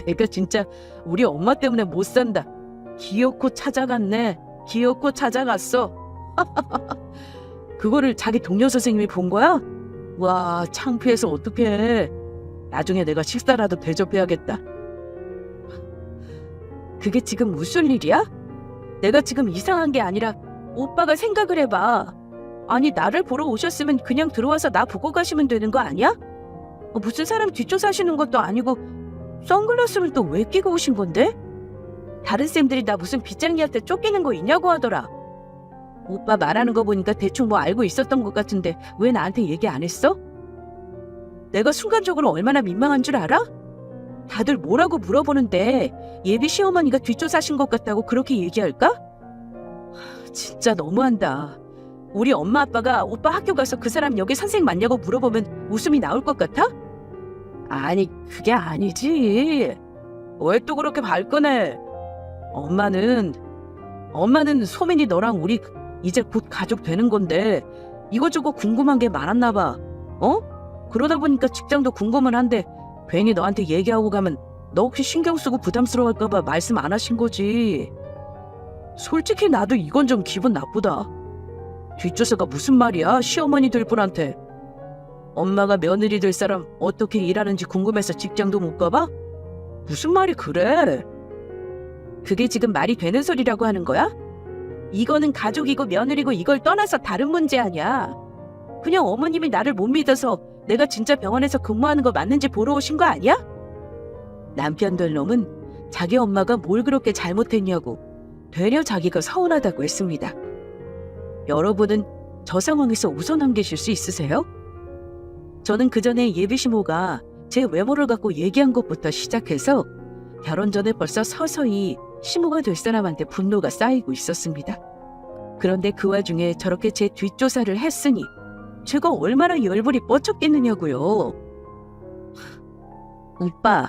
내가 진짜 우리 엄마 때문에 못 산다. 기어코 찾아갔네. 기어코 찾아갔어. 그거를 자기 동료 선생님이 본 거야? 와, 창피해서 어떡해. 나중에 내가 식사라도 대접해야겠다. 그게 지금 무슨 일이야? 내가 지금 이상한 게 아니라 오빠가 생각을 해봐. 아니, 나를 보러 오셨으면 그냥 들어와서 나 보고 가시면 되는 거 아니야? 무슨 사람 뒷조사하시는 것도 아니고 선글라스를 또 왜 끼고 오신 건데? 다른 쌤들이 나 무슨 빗장이한테 쫓기는 거 있냐고 하더라. 오빠 말하는 거 보니까 대충 뭐 알고 있었던 것 같은데 왜 나한테 얘기 안 했어? 내가 순간적으로 얼마나 민망한 줄 알아? 다들 뭐라고 물어보는데 예비 시어머니가 뒷조사하신 것 같다고 그렇게 얘기할까? 진짜 너무한다. 우리 엄마 아빠가 오빠 학교 가서 그 사람 여기 선생님 맞냐고 물어보면 웃음이 나올 것 같아? 아니, 그게 아니지. 왜 또 그렇게 발끈해? 엄마는 소민이 너랑 우리 이제 곧 가족 되는 건데 이거저거 궁금한 게 많았나 봐. 그러다 보니까 직장도 궁금은 한데 괜히 너한테 얘기하고 가면 너 혹시 신경 쓰고 부담스러워할까 봐 말씀 안 하신 거지. 솔직히 나도 이건 좀 기분 나쁘다. 뒷조사가 무슨 말이야, 시어머니들 분한테. 엄마가 며느리 될 사람 어떻게 일하는지 궁금해서 직장도 못 가봐? 무슨 말이 그래? 그게 지금 말이 되는 소리라고 하는 거야? 이거는 가족이고 며느리고 이걸 떠나서 다른 문제 아니야. 그냥 어머님이 나를 못 믿어서 내가 진짜 병원에서 근무하는 거 맞는지 보러 오신 거 아니야? 남편 될 놈은 자기 엄마가 뭘 그렇게 잘못했냐고 되려 자기가 서운하다고 했습니다. 여러분은 저 상황에서 웃어넘기실 수 있으세요? 저는 그 전에 예비 시모가 제 외모를 갖고 얘기한 것부터 시작해서 결혼 전에 벌써 서서히 시모가 될 사람한테 분노가 쌓이고 있었습니다. 그런데 그 와중에 저렇게 제 뒷조사를 했으니 제가 얼마나 열불이 뻗쳤겠느냐고요. 오빠,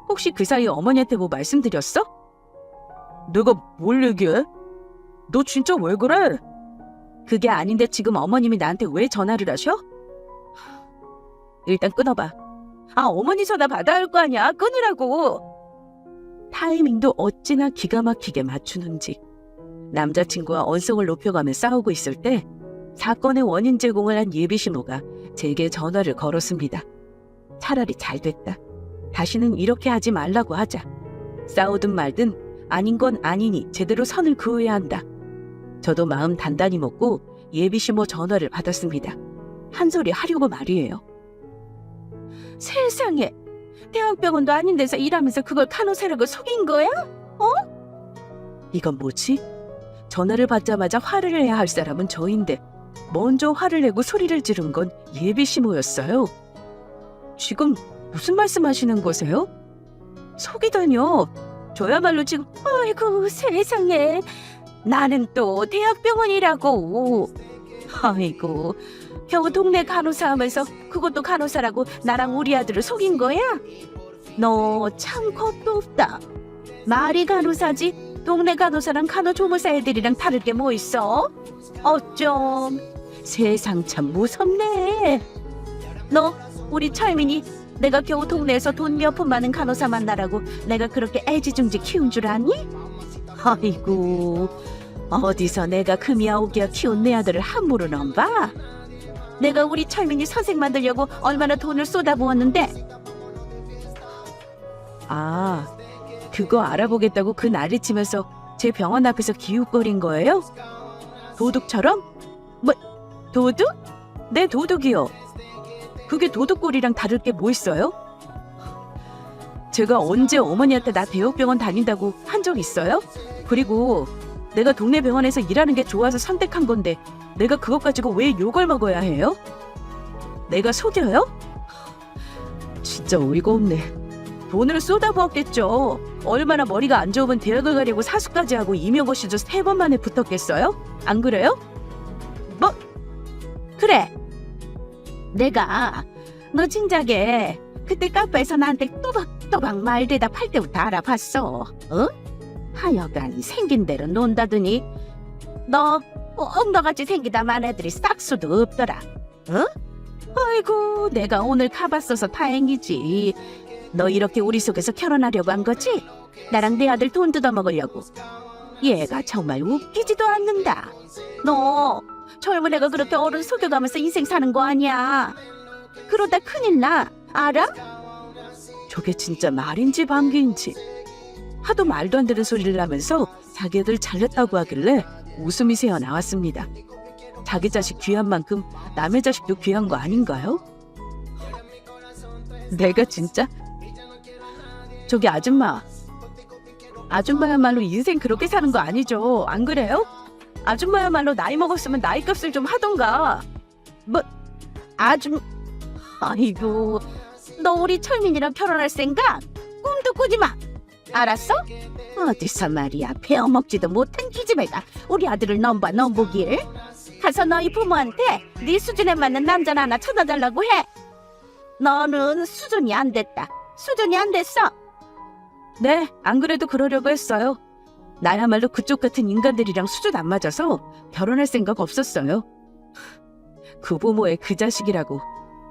혹시 그 사이 어머니한테 뭐 말씀드렸어? 내가 뭘 얘기해? 너 진짜 왜 그래? 그게 아닌데 지금 어머님이 나한테 왜 전화를 하셔? 일단 끊어봐. 어머니 전화 받아야 할 거 아니야. 끊으라고. 타이밍도 어찌나 기가 막히게 맞추는지. 남자친구와 언성을 높여가며 싸우고 있을 때 사건의 원인 제공을 한 예비시모가 제게 전화를 걸었습니다. 차라리 잘 됐다. 다시는 이렇게 하지 말라고 하자. 싸우든 말든 아닌 건 아니니 제대로 선을 그어야 한다. 저도 마음 단단히 먹고 예비시모 전화를 받았습니다. 한 소리 하려고 말이에요. 세상에, 대학병원도 아닌 데서 일하면서 그걸 간호사라고 속인 거야? 이건 뭐지? 전화를 받자마자 화를 내야 할 사람은 저인데 먼저 화를 내고 소리를 지른 건 예비시모였어요. 지금 무슨 말씀하시는 거세요? 속이다뇨. 저야말로 지금 아이고 세상에, 나는 또 대학병원이라고. 아이고, 겨우 동네 간호사 하면서 그것도 간호사라고 나랑 우리 아들을 속인 거야? 너 참 겁도 없다. 말이 간호사지 동네 간호사랑 간호조무사 애들이랑 다를 게 뭐 있어? 어쩜 세상 참 무섭네. 너 우리 철민이 내가 겨우 동네에서 돈 몇 푼 많은 간호사 만나라고 내가 그렇게 애지중지 키운 줄 아니? 아이고, 어디서 내가 금이야 오기야 키운 내 아들을 함부로 넘봐? 내가 우리 철민이 선생 만들려고 얼마나 돈을 쏟아부었는데. 그거 알아보겠다고 그 난리치면서 제 병원 앞에서 기웃거린 거예요? 도둑처럼? 뭐, 도둑? 내 도둑이요. 그게 도둑꼴이랑 다를 게 뭐 있어요? 제가 언제 어머니한테 나 대학병원 다닌다고 한 적 있어요? 그리고 내가 동네 병원에서 일하는 게 좋아서 선택한 건데 내가 그것 가지고 왜 욕을 먹어야 해요? 내가 속여요? 진짜 어이가 없네. 돈을 쏟아부었겠죠. 얼마나 머리가 안 좋으면 대학을 가려고 사수까지 하고 임용고시도 3번 만에 붙었겠어요? 안 그래요? 뭐? 그래. 내가 너 진작에 그때 카페에서 나한테 또박또박 말 대답할 때부터 알아봤어. 하여간 생긴 대로 논다더니 너 엉덩같이 생기다 만 애들이 싹수도 없더라. 아이고, 내가 오늘 가봤어서 다행이지. 너 이렇게 우리 속에서 결혼하려고 한 거지? 나랑 내 아들 돈 뜯어먹으려고. 얘가 정말 웃기지도 않는다. 너 젊은 애가 그렇게 어른 속여가면서 인생 사는 거 아니야. 그러다 큰일 나. 알아? 저게 진짜 말인지 방귀인지 하도 말도 안 되는 소리를 하면서 자기 애들 잘렸다고 하길래 웃음이 새어나왔습니다. 자기 자식 귀한 만큼 남의 자식도 귀한 거 아닌가요? 내가 진짜? 저기 아줌마야말로 인생 그렇게 사는 거 아니죠? 안 그래요? 아줌마야말로 나이 먹었으면 나이 값을 좀 하던가. 뭐 아이고, 너 우리 철민이랑 결혼할 생각 꿈도 꾸지 마. 알았어? 어디서 말이야, 배워먹지도 못한 기집애가 우리 아들을 넘보길. 가서 너희 부모한테 네 수준에 맞는 남자나 하나 찾아달라고 해. 너는 수준이 안 됐다. 수준이 안 됐어. 네, 안 그래도 그러려고 했어요. 나야말로 그쪽 같은 인간들이랑 수준 안 맞아서 결혼할 생각 없었어요. 그 부모의 그 자식이라고.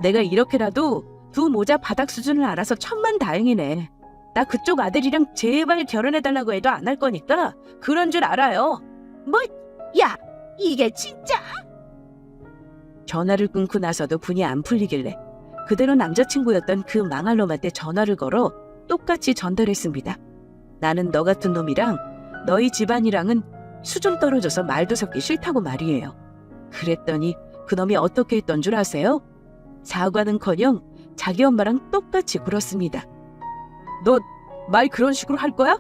내가 이렇게라도 두 모자 바닥 수준을 알아서 천만다행이네. 나 그쪽 아들이랑 제발 결혼해달라고 해도 안 할 거니까 그런 줄 알아요. 뭐? 야, 이게 진짜? 전화를 끊고 나서도 분이 안 풀리길래 그대로 남자친구였던 그 망할 놈한테 전화를 걸어 똑같이 전달했습니다. 나는 너 같은 놈이랑 너희 집안이랑은 수준 떨어져서 말도 섞기 싫다고 말이에요. 그랬더니 그놈이 어떻게 했던 줄 아세요? 사과는커녕 자기 엄마랑 똑같이 굴었습니다. 너 말 그런 식으로 할 거야?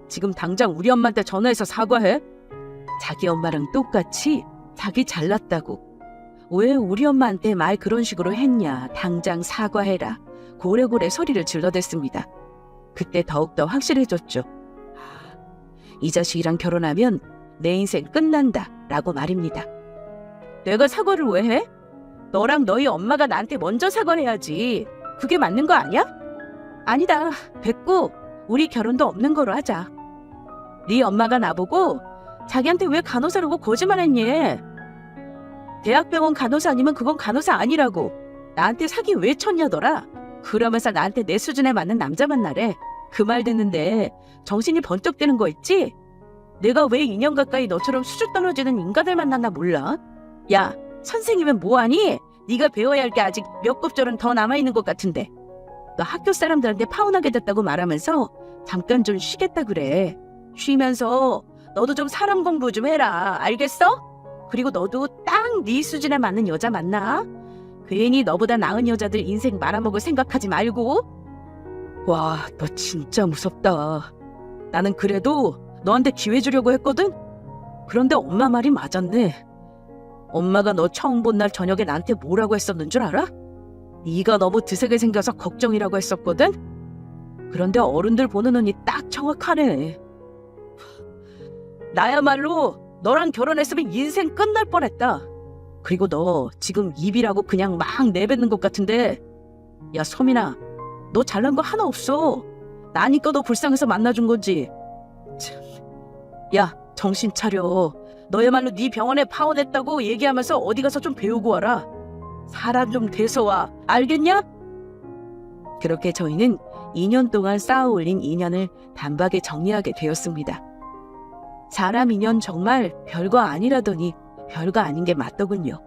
지금 당장 우리 엄마한테 전화해서 사과해. 자기 엄마랑 똑같이 자기 잘났다고. 왜 우리 엄마한테 말 그런 식으로 했냐, 당장 사과해라. 고래고래 소리를 질러댔습니다. 그때 더욱더 확실해졌죠. 이 자식이랑 결혼하면 내 인생 끝난다 라고 말입니다. 내가 사과를 왜 해? 너랑 너희 엄마가 나한테 먼저 사과를 해야지. 그게 맞는 거 아니야? 아니다, 됐고 우리 결혼도 없는 거로 하자. 네 엄마가 나보고 자기한테 왜 간호사라고 거짓말했니? 대학병원 간호사 아니면 그건 간호사 아니라고. 나한테 사기 왜 쳤냐더라. 그러면서 나한테 내 수준에 맞는 남자 만나래. 그 말 듣는데 정신이 번쩍 드는 거 있지? 내가 왜 2년 가까이 너처럼 수준 떨어지는 인간을 만났나 몰라? 야, 선생이면 뭐하니? 네가 배워야 할 게 아직 몇 급절은 더 남아있는 것 같은데. 너 학교 사람들한테 파혼하게 됐다고 말하면서 잠깐 좀 쉬겠다 그래. 쉬면서 너도 좀 사람 공부 좀 해라. 알겠어? 그리고 너도 딱 네 수준에 맞는 여자 만나. 괜히 너보다 나은 여자들 인생 말아먹을 생각하지 말고. 와, 너 진짜 무섭다. 나는 그래도 너한테 기회 주려고 했거든? 그런데 엄마 말이 맞았네. 엄마가 너 처음 본 날 저녁에 나한테 뭐라고 했었는 줄 알아? 네가 너무 드세게 생겨서 걱정이라고 했었거든? 그런데 어른들 보는 눈이 딱 정확하네. 나야말로 너랑 결혼했으면 인생 끝날 뻔했다. 그리고 너 지금 입이라고 그냥 막 내뱉는 것 같은데, 야 소민아, 너 잘난 거 하나 없어. 나니까 너 불쌍해서 만나준 거지. 참. 야, 정신 차려. 너야말로 네 병원에 파혼했다고 얘기하면서 어디 가서 좀 배우고 와라. 사람 좀 돼서 와. 알겠냐? 그렇게 저희는 2년 동안 쌓아 올린 인연을 단박에 정리하게 되었습니다. 사람 인연 정말 별거 아니라더니 별거 아닌 게 맞더군요.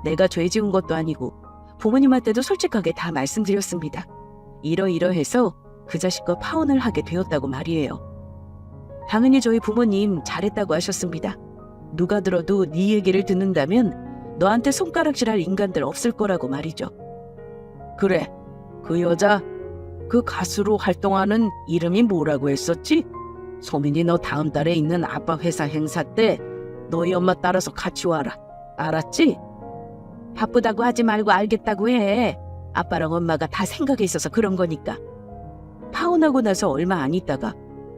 내가 죄 지은 것도 아니고 부모님한테도 솔직하게 다 말씀드렸습니다. 이러이러해서 그 자식과 파혼을 하게 되었다고 말이에요. 당연히 저희 부모님 잘했다고 하셨습니다. 누가 들어도 네 얘기를 듣는다면 너한테 손가락질할 인간들 없을 거라고 말이죠. 그래, 그 여자, 그 가수로 활동하는 이름이 뭐라고 했었지? 소민이 너 다음 달에 있는 아빠 회사 행사 때 너희 엄마 따라서 같이 와라. 알았지? 바쁘다고 하지 말고 알겠다고 해. 아빠랑 엄마가 다 생각이 있어서 그런 거니까. 파혼하고 나서 얼마 안 있다가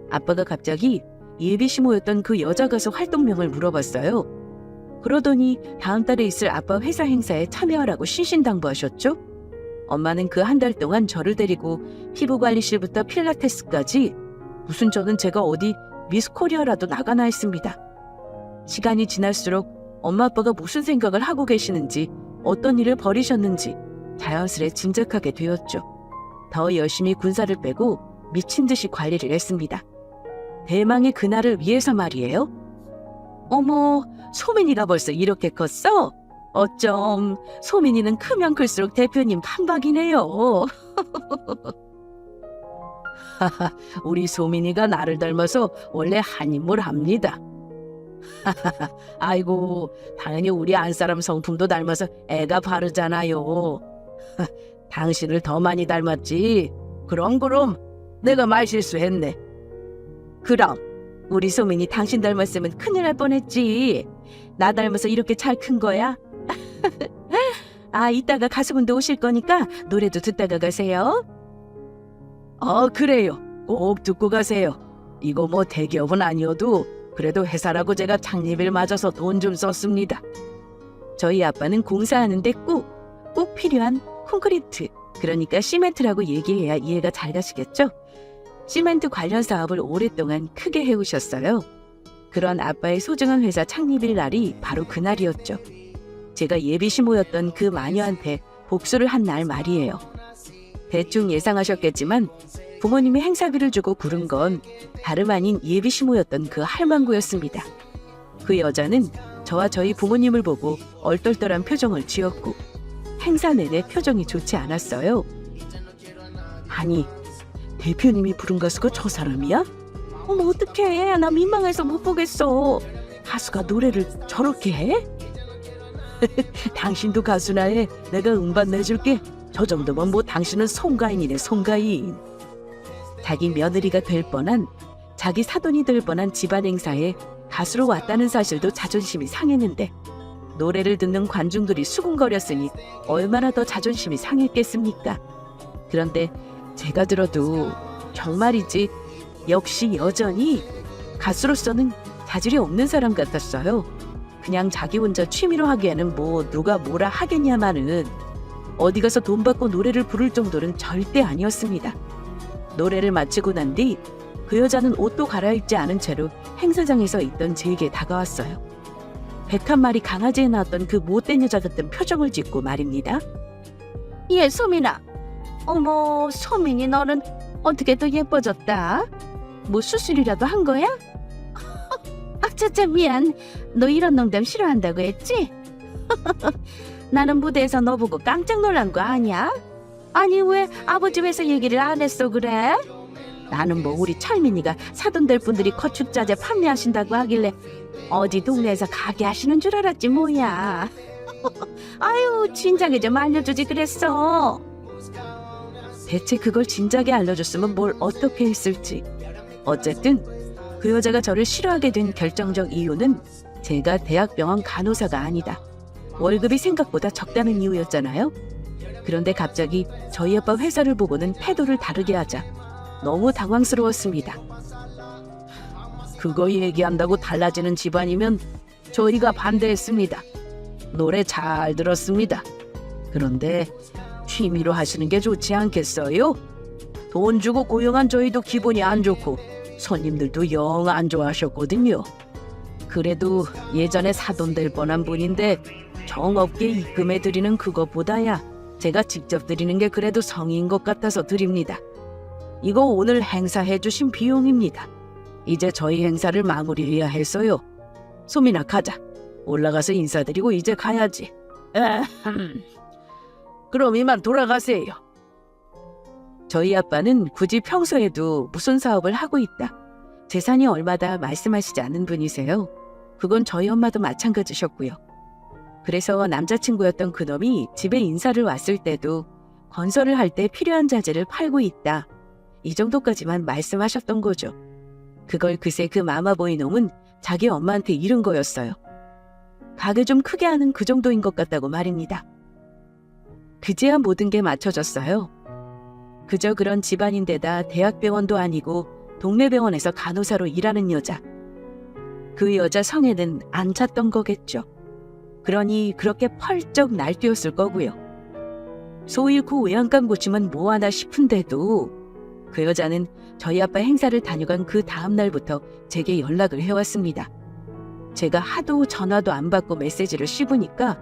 아빠가 갑자기 예비시 모였던 그 여자 가수 활동명을 물어봤어요. 그러더니 다음 달에 있을 아빠 회사 행사에 참여하라고 신신당부하셨죠. 엄마는 그 한 달 동안 저를 데리고 피부관리실부터 필라테스까지 무슨 저는 제가 어디 미스코리아라도 나가나 했습니다. 시간이 지날수록 엄마 아빠가 무슨 생각을 하고 계시는지 어떤 일을 벌이셨는지 자연스레 짐작하게 되었죠. 더 열심히 군사를 빼고 미친 듯이 관리를 했습니다. 대망의 그날을 위해서 말이에요. 어머, 소민이가 벌써 이렇게 컸어? 어쩜 소민이는 크면 클수록 대표님 판박이네요. 우리 소민이가 나를 닮아서 원래 한 인물 합니다. 아이고, 당연히 우리 안사람 성품도 닮아서 애가 바르잖아요. 당신을 더 많이 닮았지. 그럼 내가 말실수했네. 그럼 우리 소민이 당신 닮았으면 큰일 날 뻔했지. 나 닮아서 이렇게 잘 큰 거야? 아, 이따가 가수분도 오실 거니까 노래도 듣다가 가세요. 그래요. 꼭 듣고 가세요. 이거 뭐 대기업은 아니어도 그래도 회사라고 제가 창립일 맞아서 돈 좀 썼습니다. 저희 아빠는 공사하는데 꼭 필요한 콘크리트, 그러니까 시멘트라고 얘기해야 이해가 잘 가시겠죠? 시멘트 관련 사업을 오랫동안 크게 해오셨어요. 그런 아빠의 소중한 회사 창립일 날이 바로 그날이었죠. 제가 예비시 모였던 그 마녀한테 복수를 한 날 말이에요. 대충 예상하셨겠지만 부모님이 행사비를 주고 부른 건 다름 아닌 예비시 모였던 그 할망구였습니다. 그 여자는 저와 저희 부모님을 보고 얼떨떨한 표정을 지었고 행사 내내 표정이 좋지 않았어요. 아니, 대표님이 부른 가수가 저 사람이야? 어머, 어떡해. 나 민망해서 못 보겠어. 가수가 노래를 저렇게 해? 당신도 가수나 해. 내가 음반 내줄게. 저 정도면 뭐 당신은 송가인이네, 송가인. 자기 며느리가 될 뻔한, 자기 사돈이 될 뻔한 집안 행사에 가수로 왔다는 사실도 자존심이 상했는데 노래를 듣는 관중들이 수군거렸으니 얼마나 더 자존심이 상했겠습니까? 그런데 제가 들어도 정말이지 역시 여전히 가수로서는 자질이 없는 사람 같았어요. 그냥 자기 혼자 취미로 하기에는 뭐 누가 뭐라 하겠냐마는 어디 가서 돈 받고 노래를 부를 정도는 절대 아니었습니다. 노래를 마치고 난 뒤 그 여자는 옷도 갈아입지 않은 채로 행사장에서 있던 제게 다가왔어요. 101마리 강아지에 나왔던 그 못된 여자 같은 표정을 짓고 말입니다. 예, 소민아. 어머, 소민이 너는 어떻게 또 예뻐졌다? 뭐 수술이라도 한 거야? 아차차, 미안. 너 이런 농담 싫어한다고 했지? 나는 무대에서 너 보고 깜짝 놀란 거 아니야? 아니, 왜 아버지 회사 얘기를 안 했어 그래? 나는 뭐 우리 철민이가 사돈될 분들이 거축자재 판매하신다고 하길래 어디 동네에서 가게 하시는 줄 알았지 뭐야. 아유, 진작에 좀 알려주지 그랬어. 대체 그걸 진작에 알려줬으면 뭘 어떻게 했을지. 어쨌든 그 여자가 저를 싫어하게 된 결정적 이유는 제가 대학병원 간호사가 아니다, 월급이 생각보다 적다는 이유였잖아요. 그런데 갑자기 저희 아빠 회사를 보고는 태도를 다르게 하자 너무 당황스러웠습니다. 그거 얘기한다고 달라지는 집안이면 저희가 반대했습니다. 노래 잘 들었습니다. 그런데 취미로 하시는 게 좋지 않겠어요? 돈 주고 고용한 저희도 기분이 안 좋고 손님들도 영 안 좋아하셨거든요. 그래도 예전에 사돈 될 뻔한 분인데 정업계 입금해 드리는 그것보다야 제가 직접 드리는 게 그래도 성의인 것 같아서 드립니다. 이거 오늘 행사해 주신 비용입니다. 이제 저희 행사를 마무리해야 해서요. 소민아, 가자. 올라가서 인사드리고 이제 가야지. 그럼 이만 돌아가세요. 저희 아빠는 굳이 평소에도 무슨 사업을 하고 있다, 재산이 얼마다 말씀하시지 않은 분이세요. 그건 저희 엄마도 마찬가지셨고요. 그래서 남자친구였던 그놈이 집에 인사를 왔을 때도 건설을 할 때 필요한 자재를 팔고 있다, 이 정도까지만 말씀하셨던 거죠. 그걸 그새 그 마마보이 놈은 자기 엄마한테 잃은 거였어요. 가게 좀 크게 하는 그 정도인 것 같다고 말입니다. 그제야 모든 게 맞춰졌어요. 그저 그런 집안인데다 대학병원도 아니고 동네 병원에서 간호사로 일하는 여자. 그 여자 성에는 안 찼던 거겠죠. 그러니 그렇게 펄쩍 날뛰었을 거고요. 소 잃고 외양간 고치면 뭐하나 싶은데도 그 여자는 저희 아빠 행사를 다녀간 그 다음 날부터 제게 연락을 해왔습니다. 제가 하도 전화도 안 받고 메시지를 씹으니까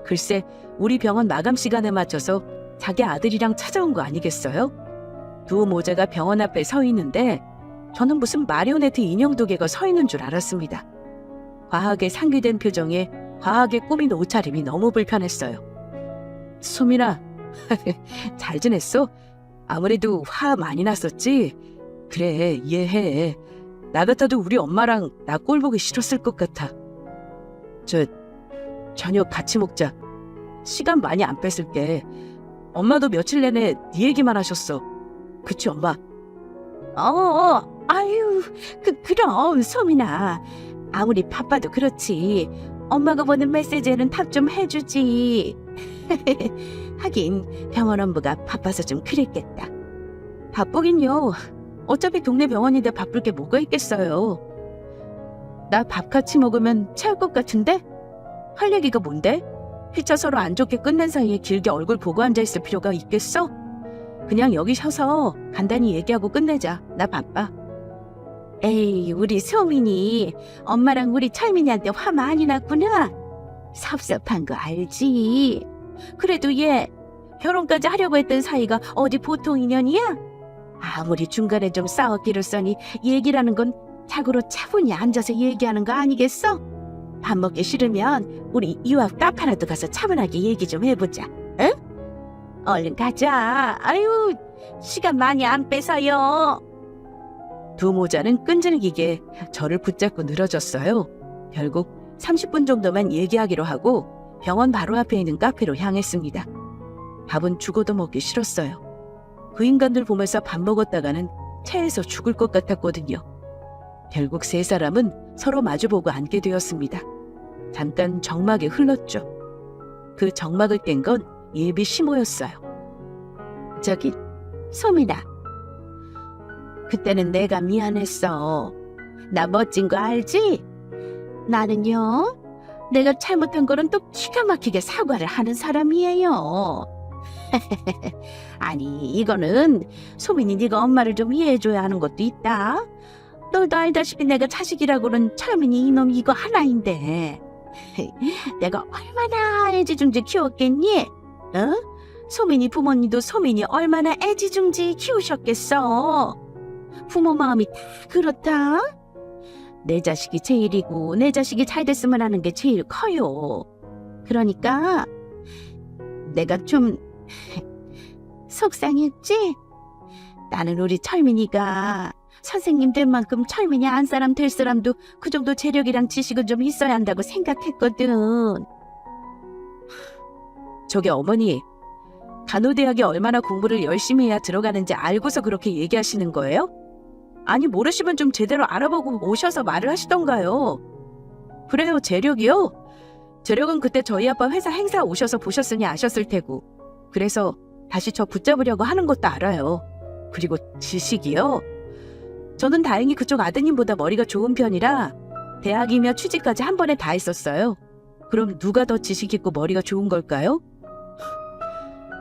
글쎄 우리 병원 마감 시간에 맞춰서 자기 아들이랑 찾아온 거 아니겠어요? 두 모자가 병원 앞에 서 있는데 저는 무슨 마리오네트 인형 두 개가 서 있는 줄 알았습니다. 과하게 상기된 표정에 과하게 꾸민 옷차림이 너무 불편했어요. 소민아, 잘 지냈어? 아무래도 화 많이 났었지? 그래, 이해해. 나 같아도 우리 엄마랑 나 꼴 보기 싫었을 것 같아. 저녁 같이 먹자. 시간 많이 안 뺏을게. 엄마도 며칠 내내 네 얘기만 하셨어. 그치, 엄마? 아유, 그럼, 소민아. 아무리 바빠도 그렇지. 엄마가 보는 메시지에는 답 좀 해주지. 하긴 병원 업무가 바빠서 좀 그랬겠다. 바쁘긴요. 어차피 동네 병원인데 바쁠 게 뭐가 있겠어요. 나 밥 같이 먹으면 체할 것 같은데? 할 얘기가 뭔데? 피차 서로 안 좋게 끝낸 사이에 길게 얼굴 보고 앉아있을 필요가 있겠어? 그냥 여기 서서 간단히 얘기하고 끝내자. 나 바빠. 에이, 우리 소민이 엄마랑 우리 철민이한테 화 많이 났구나. 섭섭한 거 알지? 그래도 얘 결혼까지 하려고 했던 사이가 어디 보통 인연이야? 아무리 중간에 좀 싸웠기로써니 얘기라는 건 자고로 차분히 앉아서 얘기하는 거 아니겠어? 밥 먹기 싫으면 우리 유학 카페라도 가서 차분하게 얘기 좀 해보자. 응? 얼른 가자. 아유, 시간 많이 안 뺏어요. 두 모자는 끈질기게 저를 붙잡고 늘어졌어요. 결국 30분 정도만 얘기하기로 하고 병원 바로 앞에 있는 카페로 향했습니다. 밥은 죽어도 먹기 싫었어요. 그 인간들 보면서 밥 먹었다가는 체해서 죽을 것 같았거든요. 결국 세 사람은 서로 마주보고 앉게 되었습니다. 잠깐 정막이 흘렀죠. 그 정막을 깬 건 예비 시모였어요. 저기, 소민아. 그때는 내가 미안했어. 나 멋진 거 알지? 나는요, 내가 잘못한 거는 또 기가 막히게 사과를 하는 사람이에요. 아니, 이거는 소민이 네가 엄마를 좀 이해해줘야 하는 것도 있다. 너도 알다시피 내가 자식이라고는 철민이 이놈 이거 하나인데 내가 얼마나 애지중지 키웠겠니? 어? 소민이 부모님도 소민이 얼마나 애지중지 키우셨겠어. 부모 마음이 다 그렇다. 내 자식이 제일이고 내 자식이 잘 됐으면 하는 게 제일 커요. 그러니까 내가 좀 속상했지? 나는 우리 철민이가 선생님 될 만큼 철민이 안 사람 될 사람도 그 정도 재력이랑 지식은 좀 있어야 한다고 생각했거든. 저기 어머니, 간호대학에 얼마나 공부를 열심히 해야 들어가는지 알고서 그렇게 얘기하시는 거예요? 아니, 모르시면 좀 제대로 알아보고 오셔서 말을 하시던가요. 그래요, 재력이요? 재력은 그때 저희 아빠 회사 행사 오셔서 보셨으니 아셨을 테고, 그래서 다시 저 붙잡으려고 하는 것도 알아요. 그리고 지식이요? 저는 다행히 그쪽 아드님보다 머리가 좋은 편이라 대학이며 취직까지 한 번에 다 했었어요. 그럼 누가 더 지식 있고 머리가 좋은 걸까요?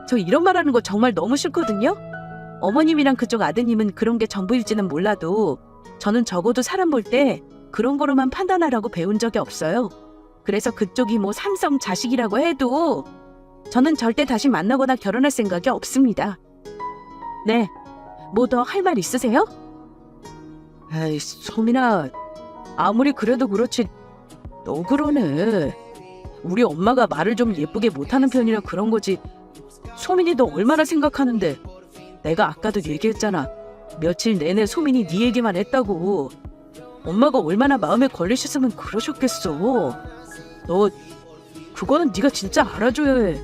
저 이런 말 하는 거 정말 너무 싫거든요? 어머님이랑 그쪽 아드님은 그런 게 전부일지는 몰라도 저는 적어도 사람 볼 때 그런 거로만 판단하라고 배운 적이 없어요. 그래서 그쪽이 뭐 삼성 자식이라고 해도 저는 절대 다시 만나거나 결혼할 생각이 없습니다. 네, 뭐 더 할 말 있으세요? 에이, 소민아, 아무리 그래도 그렇지 너 그러네. 우리 엄마가 말을 좀 예쁘게 못하는 편이라 그런 거지. 소민이 너 얼마나 생각하는데. 내가 아까도 얘기했잖아. 며칠 내내 소민이 네 얘기만 했다고. 엄마가 얼마나 마음에 걸리셨으면 그러셨겠어. 너 그거는 네가 진짜 알아줘야 해.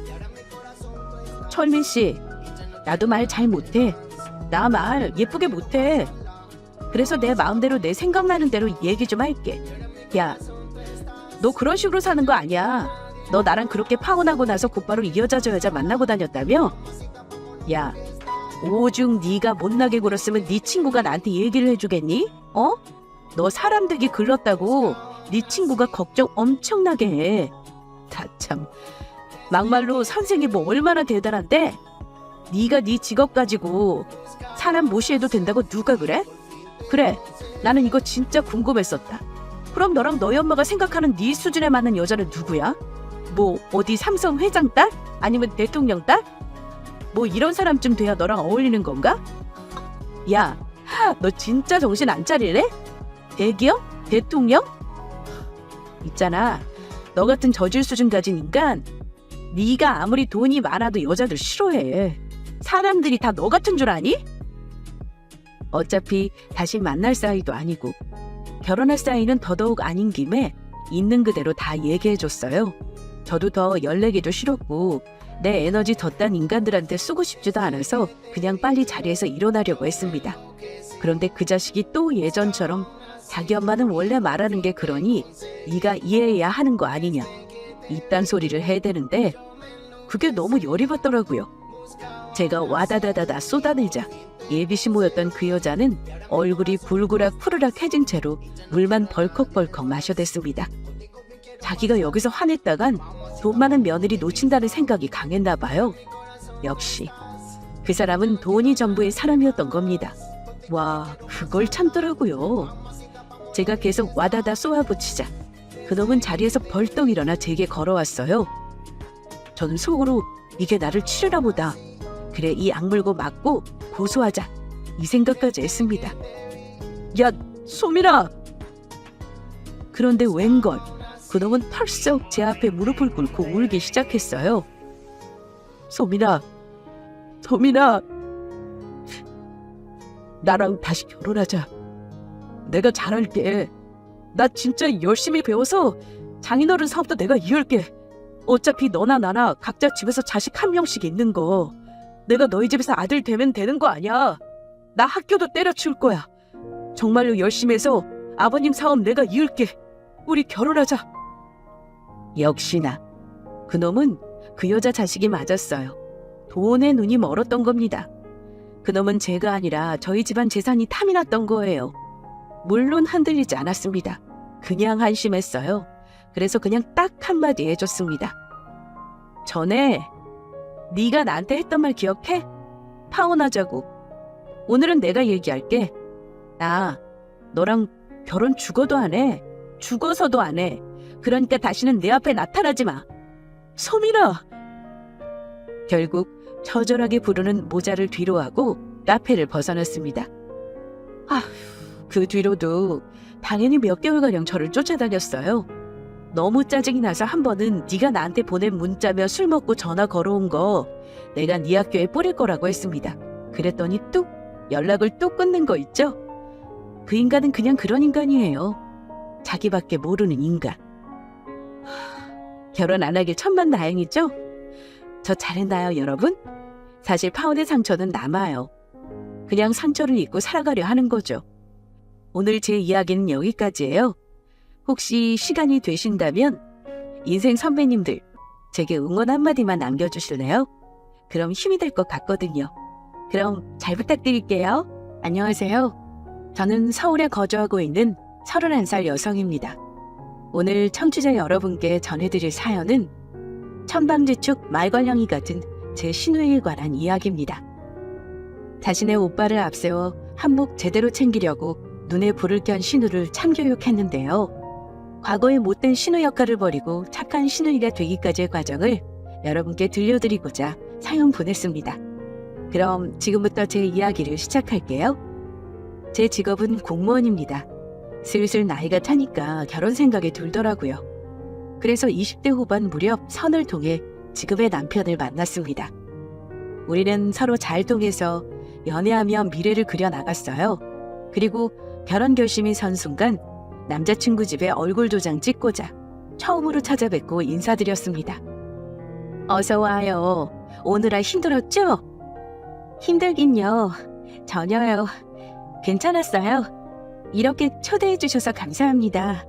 철민 씨, 나도 말 잘 못해. 나 말 예쁘게 못해. 그래서 내 마음대로 내 생각나는 대로 얘기 좀 할게. 야, 너 그런 식으로 사는 거 아니야. 너 나랑 그렇게 파혼하고 나서 곧바로 이 여자 저 여자 만나고 다녔다며? 야, 오죽 네가 못나게 굴었으면 네 친구가 나한테 얘기를 해주겠니? 어? 너 사람 되기 글렀다고 네 친구가 걱정 엄청나게 해. 다 참, 막말로 선생이 뭐 얼마나 대단한데? 네가 네 직업 가지고 사람 무시해도 된다고 누가 그래? 그래, 나는 이거 진짜 궁금했었다. 그럼 너랑 너희 엄마가 생각하는 네 수준에 맞는 여자는 누구야? 뭐 어디 삼성 회장 딸? 아니면 대통령 딸? 뭐 이런 사람쯤 돼야 너랑 어울리는 건가? 야, 너 진짜 정신 안 차릴래? 대기업? 대통령? 있잖아, 너 같은 저질 수준 가진 인간, 네가 아무리 돈이 많아도 여자들 싫어해. 사람들이 다 너 같은 줄 아니? 어차피 다시 만날 사이도 아니고 결혼할 사이는 더더욱 아닌 김에 있는 그대로 다 얘기해줬어요. 저도 더 열내기도 싫었고 내 에너지 덧단 인간들한테 쓰고 싶지도 않아서 그냥 빨리 자리에서 일어나려고 했습니다. 그런데 그 자식이 또 예전처럼 자기 엄마는 원래 말하는 게 그러니 네가 이해해야 하는 거 아니냐 이딴 소리를 해대는데 그게 너무 열이 받더라고요. 제가 와다다다다 쏟아내자 예비시 모였던 그 여자는 얼굴이 불그락 푸르락 해진 채로 물만 벌컥벌컥 마셔댔습니다. 자기가 여기서 화냈다간 돈 많은 며느리 놓친다는 생각이 강했나 봐요. 역시 그 사람은 돈이 전부의 사람이었던 겁니다. 와, 그걸 참더라고요. 제가 계속 와다다 쏘아붙이자 그놈은 자리에서 벌떡 일어나 제게 걸어왔어요. 저는 속으로 이게 나를 치르나 보다. 그래, 이 악물고 맞고 고소하자 이 생각까지 했습니다. 야, 소민아! 그런데 웬걸 그놈은 펄썩 제 앞에 무릎을 꿇고 울기 시작했어요. 소민아, 소민아, 나랑 다시 결혼하자. 내가 잘할게. 나 진짜 열심히 배워서 장인어른 사업도 내가 이을게. 어차피 너나 나나 각자 집에서 자식 한 명씩 있는 거 내가 너희 집에서 아들 되면 되는 거 아니야. 나 학교도 때려치울 거야. 정말로 열심히 해서 아버님 사업 내가 이을게. 우리 결혼하자. 역시나 그놈은 그 여자 자식이 맞았어요. 돈에 눈이 멀었던 겁니다. 그놈은 제가 아니라 저희 집안 재산이 탐이 났던 거예요. 물론 흔들리지 않았습니다. 그냥 한심했어요. 그래서 그냥 딱 한마디 해줬습니다. 전에 네가 나한테 했던 말 기억해? 파혼하자고. 오늘은 내가 얘기할게. 나 너랑 결혼 죽어도 안 해. 죽어서도 안 해. 그러니까 다시는 내 앞에 나타나지 마. 소민아! 결국 처절하게 부르는 모자를 뒤로 하고 카페를 벗어났습니다. 그 뒤로도 당연히 몇 개월가량 저를 쫓아다녔어요. 너무 짜증이 나서 한 번은 네가 나한테 보낸 문자며 술 먹고 전화 걸어온 거 내가 네 학교에 뿌릴 거라고 했습니다. 그랬더니 뚝 연락을 또 끊는 거 있죠? 그 인간은 그냥 그런 인간이에요. 자기밖에 모르는 인간. 결혼 안 하길 천만다행이죠? 저 잘했나요, 여러분? 사실 파혼의 상처는 남아요. 그냥 상처를 잊고 살아가려 하는 거죠. 오늘 제 이야기는 여기까지예요. 혹시 시간이 되신다면 인생 선배님들 제게 응원 한마디만 남겨주실래요? 그럼 힘이 될 것 같거든요. 그럼 잘 부탁드릴게요. 안녕하세요. 저는 서울에 거주하고 있는 31살 여성입니다. 오늘 청취자 여러분께 전해드릴 사연은 천방지축 말괄량이 같은 제 신우에 관한 이야기입니다. 자신의 오빠를 앞세워 한몫 제대로 챙기려고 눈에 불을 켠 신우를 참교육했는데요. 과거의 못된 신우 역할을 버리고 착한 신우이가 되기까지의 과정을 여러분께 들려드리고자 사연 보냈습니다. 그럼 지금부터 제 이야기를 시작할게요. 제 직업은 공무원입니다. 슬슬 나이가 차니까 결혼 생각이 들더라고요. 그래서 20대 후반 무렵 선을 통해 지금의 남편을 만났습니다. 우리는 서로 잘 통해서 연애하며 미래를 그려나갔어요. 그리고 결혼 결심이 선 순간 남자친구 집에 얼굴 도장 찍고자 처음으로 찾아뵙고 인사드렸습니다. 어서 와요. 오느라 힘들었죠? 힘들긴요. 전혀요. 괜찮았어요. 이렇게 초대해 주셔서 감사합니다.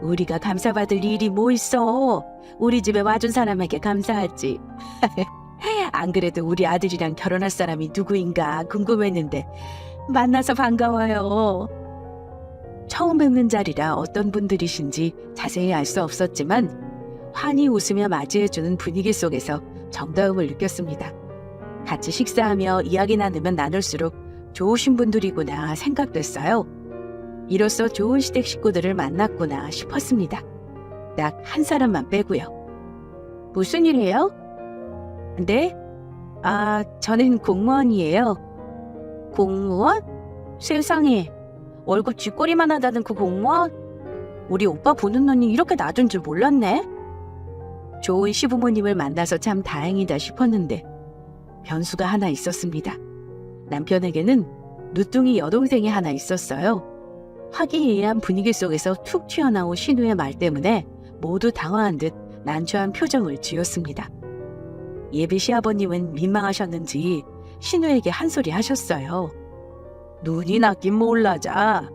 우리가 감사받을 일이 뭐 있어. 우리 집에 와준 사람에게 감사하지. 안 그래도 우리 아들이랑 결혼할 사람이 누구인가 궁금했는데 만나서 반가워요. 처음 뵙는 자리라 어떤 분들이신지 자세히 알 수 없었지만 환히 웃으며 맞이해주는 분위기 속에서 정다움을 느꼈습니다. 같이 식사하며 이야기 나누면 나눌수록 좋으신 분들이구나 생각됐어요. 이로써 좋은 시댁 식구들을 만났구나 싶었습니다. 딱 한 사람만 빼고요. 무슨 일이에요? 네? 저는 공무원이에요. 공무원? 세상에, 월급 쥐꼬리만 하다는 그 공무원? 우리 오빠 보는 눈이 이렇게 낮은 줄 몰랐네. 좋은 시부모님을 만나서 참 다행이다 싶었는데 변수가 하나 있었습니다. 남편에게는 누뚱이 여동생이 하나 있었어요. 화기애애한 분위기 속에서 툭 튀어나온 신우의 말 때문에 모두 당황한 듯 난처한 표정을 지었습니다. 예비 시아버님은 민망하셨는지 신우에게 한 소리 하셨어요. 눈이 낮긴 몰라자.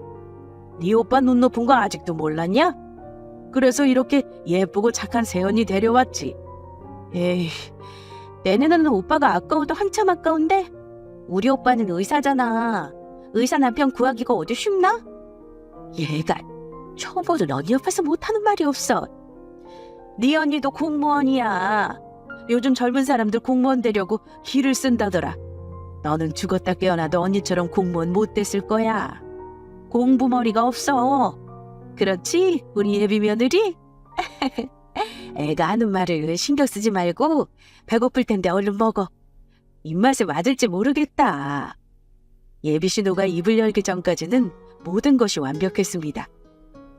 네 오빠 눈 높은 거 아직도 몰랐냐? 그래서 이렇게 예쁘고 착한 새언니 데려왔지. 에이, 내 눈에는 오빠가 아까워도 한참 아까운데 우리 오빠는 의사잖아. 의사 남편 구하기가 어디 쉽나? 얘가 초보는 언니 옆에서 못하는 말이 없어. 네 언니도 공무원이야. 요즘 젊은 사람들 공무원 되려고 기를 쓴다더라. 너는 죽었다 깨어나도 언니처럼 공무원 못 됐을 거야. 공부머리가 없어. 그렇지, 우리 예비 며느리? 애가 하는 말을 신경 쓰지 말고 배고플 텐데 얼른 먹어. 입맛에 맞을지 모르겠다. 예비 신우가 입을 열기 전까지는 모든 것이 완벽했습니다.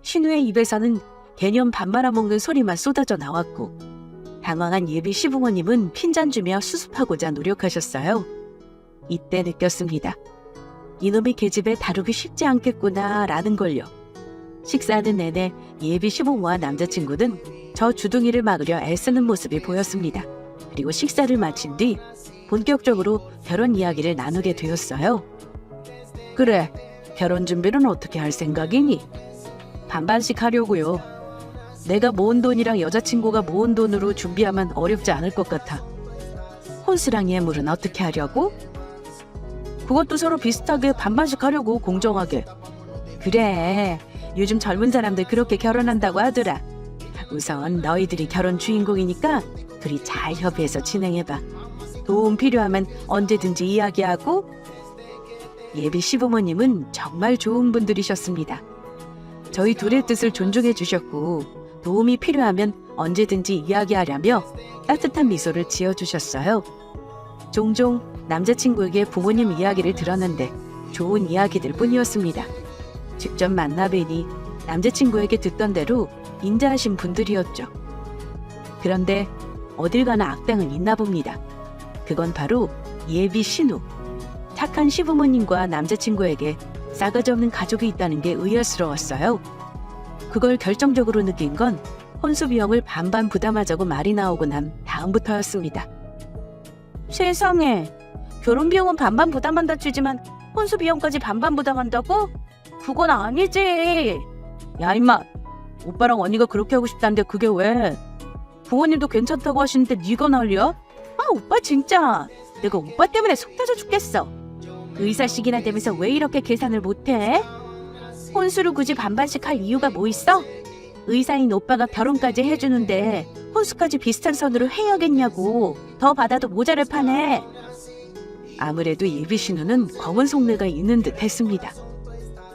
신우의 입에서는 개념 밥 말아먹는 소리만 쏟아져 나왔고 당황한 예비 시부모님은 핀잔 주며 수습하고자 노력하셨어요. 이때 느꼈습니다. 이놈의 계집애 다루기 쉽지 않겠구나 라는 걸요. 식사하는 내내 예비 시부모와 남자친구는 저 주둥이를 막으려 애쓰는 모습이 보였습니다. 그리고 식사를 마친 뒤 본격적으로 결혼 이야기를 나누게 되었어요. 그래, 결혼 준비는 어떻게 할 생각이니? 반반씩 하려고요. 내가 모은 돈이랑 여자친구가 모은 돈으로 준비하면 어렵지 않을 것 같아. 혼수랑 예물은 어떻게 하려고? 그것도 서로 비슷하게 반반씩 하려고, 공정하게. 그래, 요즘 젊은 사람들 그렇게 결혼한다고 하더라. 우선 너희들이 결혼 주인공이니까 둘이 잘 협의해서 진행해봐. 도움 필요하면 언제든지 이야기하고. 예비 시부모님은 정말 좋은 분들이셨습니다. 저희 둘의 뜻을 존중해 주셨고 도움이 필요하면 언제든지 이야기하라며 따뜻한 미소를 지어주셨어요. 종종 남자친구에게 부모님 이야기를 들었는데 좋은 이야기들 뿐이었습니다. 직접 만나 뵈니 남자친구에게 듣던 대로 인자하신 분들이었죠. 그런데 어딜 가나 악당은 있나 봅니다. 그건 바로 예비 신우. 착한 시부모님과 남자친구에게 싸가지 없는 가족이 있다는 게 의아스러웠어요. 그걸 결정적으로 느낀 건 혼수 비용을 반반 부담하자고 말이 나오고 난 다음부터였습니다. 세상에, 결혼 비용은 반반 부담한다 치지만 혼수 비용까지 반반 부담한다고? 그건 아니지. 야 임마, 오빠랑 언니가 그렇게 하고 싶다는데 그게 왜? 부모님도 괜찮다고 하시는데 네가 난리야? 오빠 진짜 내가 오빠 때문에 속 터져 죽겠어. 의사식이나 되면서 왜 이렇게 계산을 못해? 혼수를 굳이 반반씩 할 이유가 뭐 있어? 의사인 오빠가 결혼까지 해주는데 혼수까지 비슷한 선으로 해야겠냐고. 더 받아도 모자랄 판에. 아무래도 예비 신우는 검은 속내가 있는 듯 했습니다.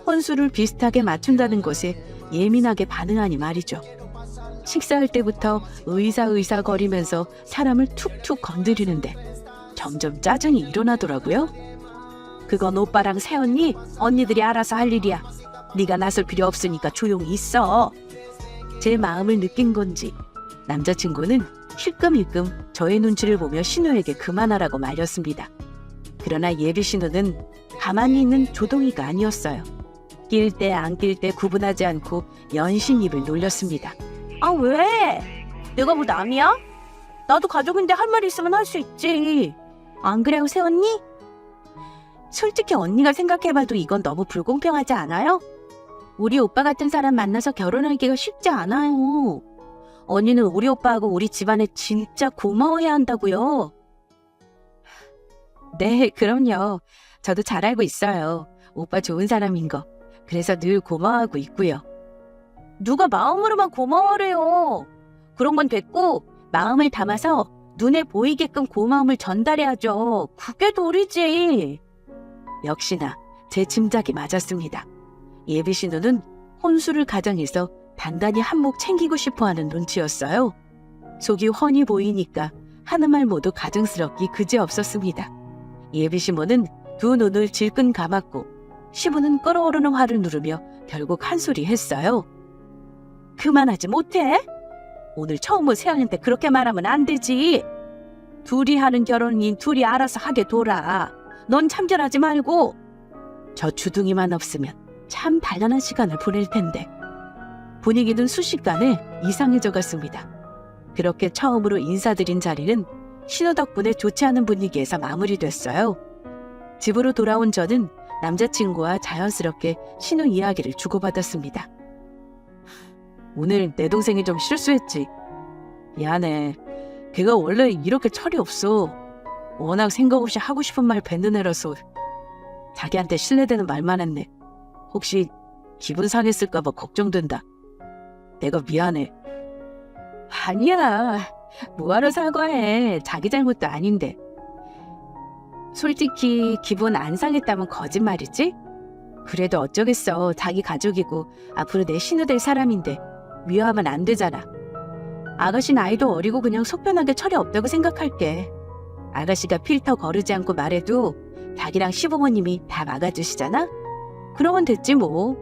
혼수를 비슷하게 맞춘다는 것에 예민하게 반응하니 말이죠. 식사할 때부터 의사 거리면서 사람을 툭툭 건드리는데 점점 짜증이 일어나더라고요. 그건 오빠랑 새언니, 언니들이 알아서 할 일이야. 네가 나설 필요 없으니까 조용히 있어. 제 마음을 느낀 건지 남자친구는 힐끔힐끔 저의 눈치를 보며 신우에게 그만하라고 말렸습니다. 그러나 예비 신우는 가만히 있는 조동이가 아니었어요. 낄 때 안 낄 때 구분하지 않고 연신 입을 놀렸습니다. 왜? 내가 뭐 남이야? 나도 가족인데 할 말 있으면 할 수 있지. 안 그래요, 새언니? 솔직히 언니가 생각해봐도 이건 너무 불공평하지 않아요? 우리 오빠 같은 사람 만나서 결혼하기가 쉽지 않아요. 언니는 우리 오빠하고 우리 집안에 진짜 고마워해야 한다고요. 네, 그럼요. 저도 잘 알고 있어요. 오빠 좋은 사람인 거. 그래서 늘 고마워하고 있고요. 누가 마음으로만 고마워래요. 그런 건 됐고 마음을 담아서 눈에 보이게끔 고마움을 전달해야죠. 그게 도리지. 역시나 제 짐작이 맞았습니다. 예비 신우는 혼수를 가정해서 단단히 한몫 챙기고 싶어하는 눈치였어요. 속이 훤히 보이니까 하는 말 모두 가증스럽기 그지없었습니다. 예비 시모는 두 눈을 질끈 감았고 시부는 끓어오르는 화를 누르며 결국 한 소리 했어요. 그만하지 못해? 오늘 처음으로 새언니한테 그렇게 말하면 안 되지. 둘이 하는 결혼이 둘이 알아서 하게 둬라. 넌 참견하지 말고. 저 주둥이만 없으면 참 단란한 시간을 보낼 텐데. 분위기는 순식간에 이상해져 갔습니다. 그렇게 처음으로 인사드린 자리는 신우 덕분에 좋지 않은 분위기에서 마무리됐어요. 집으로 돌아온 저는 남자친구와 자연스럽게 신우 이야기를 주고받았습니다. 오늘 내 동생이 좀 실수했지. 미안해. 걔가 원래 이렇게 철이 없어. 워낙 생각 없이 하고 싶은 말 뱉는 애라서 자기한테 신뢰되는 말만 했네. 혹시 기분 상했을까봐 걱정된다. 내가 미안해. 아니야. 뭐하러 사과해. 자기 잘못도 아닌데. 솔직히 기분 안 상했다면 거짓말이지? 그래도 어쩌겠어. 자기 가족이고 앞으로 내 신우 될 사람인데 미워하면 안 되잖아. 아가씨 나이도 어리고 그냥 속편하게 철이 없다고 생각할게. 아가씨가 필터 거르지 않고 말해도 자기랑 시부모님이 다 막아주시잖아? 그러면 됐지 뭐.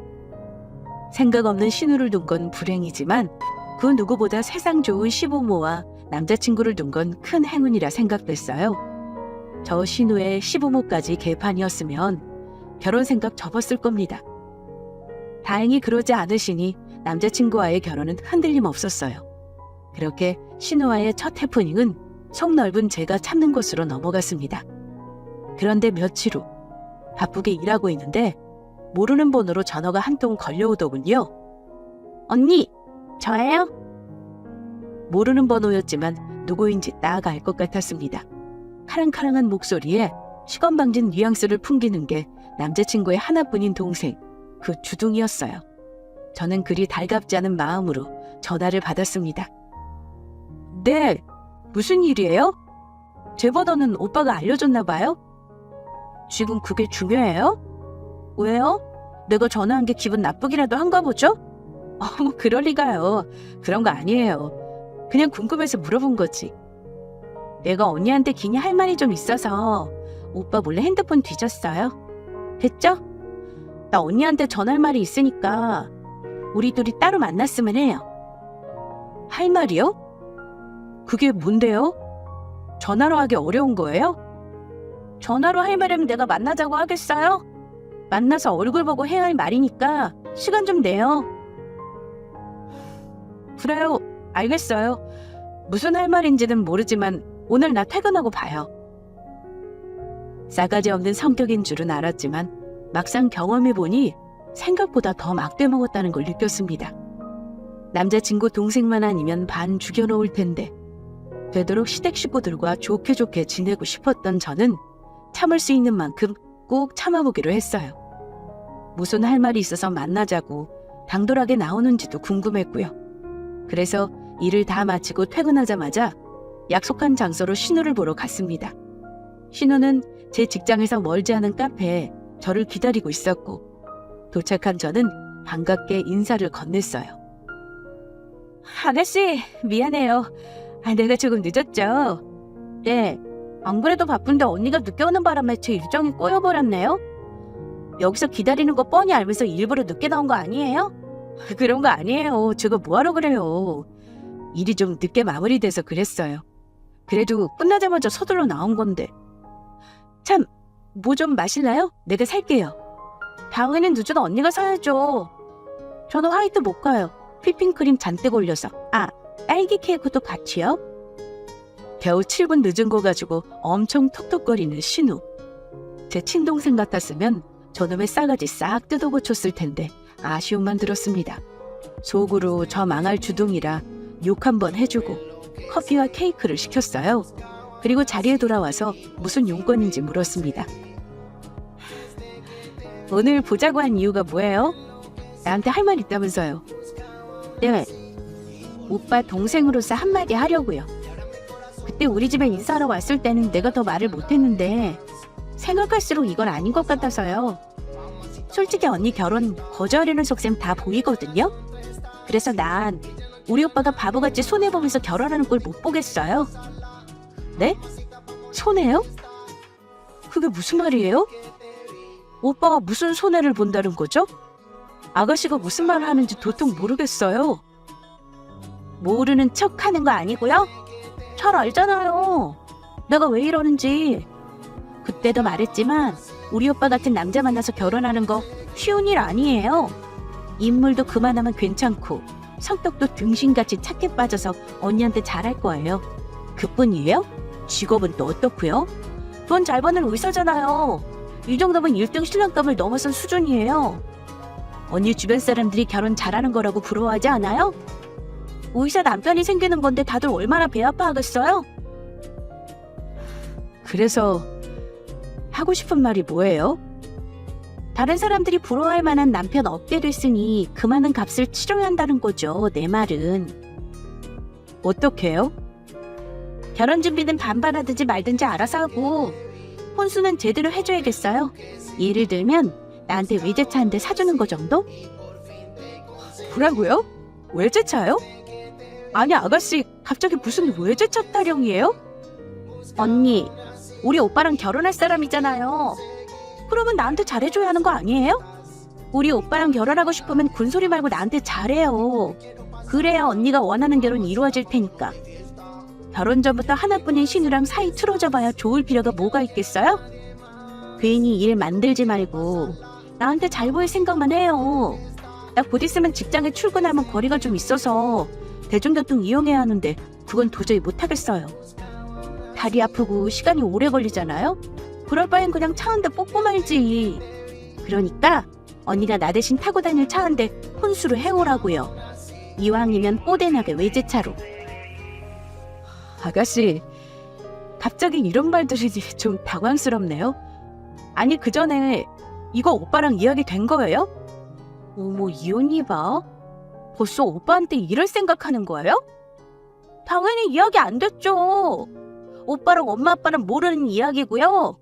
생각 없는 신우를 둔 건 불행이지만 그 누구보다 세상 좋은 시부모와 남자친구를 둔 건 큰 행운이라 생각됐어요. 저 신우의 시부모까지 개판이었으면 결혼 생각 접었을 겁니다. 다행히 그러지 않으시니 남자친구와의 결혼은 흔들림 없었어요. 그렇게 신우와의 첫 해프닝은 속 넓은 제가 참는 것으로 넘어갔습니다. 그런데 며칠 후 바쁘게 일하고 있는데 모르는 번호로 전화가 한 통 걸려오더군요. 언니, 저예요? 모르는 번호였지만 누구인지 딱 알 것 같았습니다. 카랑카랑한 목소리에 시건방진 뉘앙스를 풍기는 게 남자친구의 하나뿐인 동생, 그 주둥이였어요. 저는 그리 달갑지 않은 마음으로 전화를 받았습니다. 네, 무슨 일이에요? 제 번호는 오빠가 알려줬나 봐요? 지금 그게 중요해요? 왜요? 내가 전화한 게 기분 나쁘기라도 한가 보죠? 그럴 리가요. 그런 거 아니에요. 그냥 궁금해서 물어본 거지. 내가 언니한테 괜히 할 말이 좀 있어서 오빠 몰래 핸드폰 뒤졌어요. 됐죠? 나 언니한테 전할 말이 있으니까 우리 둘이 따로 만났으면 해요. 할 말이요? 그게 뭔데요? 전화로 하기 어려운 거예요? 전화로 할 말이면 내가 만나자고 하겠어요? 만나서 얼굴 보고 해야 할 말이니까 시간 좀 내요. 그래요. 알겠어요. 무슨 할 말인지는 모르지만 오늘 나 퇴근하고 봐요. 싸가지 없는 성격인 줄은 알았지만 막상 경험해보니 생각보다 더 막대 먹었다는 걸 느꼈습니다. 남자친구 동생만 아니면 반 죽여놓을 텐데 되도록 시댁 식구들과 좋게 지내고 싶었던 저는 참을 수 있는 만큼 꼭 참아보기로 했어요. 무슨 할 말이 있어서 만나자고 당돌하게 나오는지도 궁금했고요. 그래서 일을 다 마치고 퇴근하자마자 약속한 장소로 신우를 보러 갔습니다. 신우는 제 직장에서 멀지 않은 카페에 저를 기다리고 있었고 도착한 저는 반갑게 인사를 건넸어요. 아가씨, 미안해요. 내가 조금 늦었죠? 네, 안 그래도 바쁜데 언니가 늦게 오는 바람에 제 일정이 꼬여버렸네요. 여기서 기다리는 거 뻔히 알면서 일부러 늦게 나온 거 아니에요? 그런 거 아니에요. 제가 뭐하러 그래요. 일이 좀 늦게 마무리돼서 그랬어요. 그래도 끝나자마자 서둘러 나온 건데. 참, 뭐 좀 마실래요? 내가 살게요. 다음에는 늦어도 언니가 사야죠. 저는 화이트 모카요. 휘핑크림 잔뜩 올려서. 딸기 케이크도 같이요? 겨우 7분 늦은 거 가지고 엄청 톡톡거리는 신우. 제 친동생 같았으면 저놈의 싸가지 싹 뜯어고쳤을 텐데 아쉬움만 들었습니다. 속으로 저 망할 주둥이라 욕 한번 해주고 커피와 케이크를 시켰어요. 그리고 자리에 돌아와서 무슨 용건인지 물었습니다. 오늘 보자고 한 이유가 뭐예요? 나한테 할 말 있다면서요. 네, 오빠 동생으로서 한마디 하려고요. 그때 우리 집에 인사하러 왔을 때는 내가 더 말을 못했는데 생각할수록 이건 아닌 것 같아서요. 솔직히 언니 결혼 거절하는 속셈 다 보이거든요. 그래서 난 우리 오빠가 바보같이 손해보면서 결혼하는 꼴 못 보겠어요? 네? 손해요? 그게 무슨 말이에요? 오빠가 무슨 손해를 본다는 거죠? 아가씨가 무슨 말을 하는지 도통 모르겠어요. 모르는 척 하는 거 아니고요? 잘 알잖아요. 내가 왜 이러는지. 그때도 말했지만 우리 오빠 같은 남자 만나서 결혼하는 거 쉬운 일 아니에요. 인물도 그만하면 괜찮고 성격도 등신같이 착해 빠져서 언니한테 잘할 거예요. 그뿐이에요? 직업은 또 어떻고요? 돈 잘 버는 의사잖아요. 이 정도면 1등 신랑감을 넘어선 수준이에요. 언니 주변 사람들이 결혼 잘하는 거라고 부러워하지 않아요? 의사 남편이 생기는 건데 다들 얼마나 배 아파하겠어요? 그래서 하고 싶은 말이 뭐예요? 다른 사람들이 부러워할 만한 남편 얻게 됐으니 그 많은 값을 치러야 한다는 거죠, 내 말은. 어떻게 해요? 결혼 준비는 반반하든지 말든지 알아서 하고 혼수는 제대로 해줘야겠어요. 예를 들면 나한테 외제차 한 대 사주는 거 정도? 뭐라고요? 외제차요? 아니 아가씨 갑자기 무슨 외제차 타령이에요? 언니 우리 오빠랑 결혼할 사람이잖아요. 그러면 나한테 잘해줘야 하는 거 아니에요? 우리 오빠랑 결혼하고 싶으면 군소리 말고 나한테 잘해요. 그래야 언니가 원하는 결혼이 이루어질 테니까. 결혼 전부터 하나뿐인 신우랑 사이 틀어져봐야 좋을 필요가 뭐가 있겠어요? 괜히 일 만들지 말고 나한테 잘 보일 생각만 해요. 나 곧 있으면 직장에 출근하면 거리가 좀 있어서 대중교통 이용해야 하는데 그건 도저히 못하겠어요. 다리 아프고 시간이 오래 걸리잖아요? 그럴 바엔 그냥 차 한 대 뽑고 말지. 그러니까 언니가 나 대신 타고 다닐 차 한 대 혼수로 해오라고요. 이왕이면 뽀대나게 외제차로. 아가씨, 갑자기 이런 말 들으니 좀 당황스럽네요. 아니 그 전에 이거 오빠랑 이야기 된 거예요? 어머 이 언니 봐. 벌써 오빠한테 이럴 생각하는 거예요? 당연히 이야기 안 됐죠. 오빠랑 엄마 아빠는 모르는 이야기고요.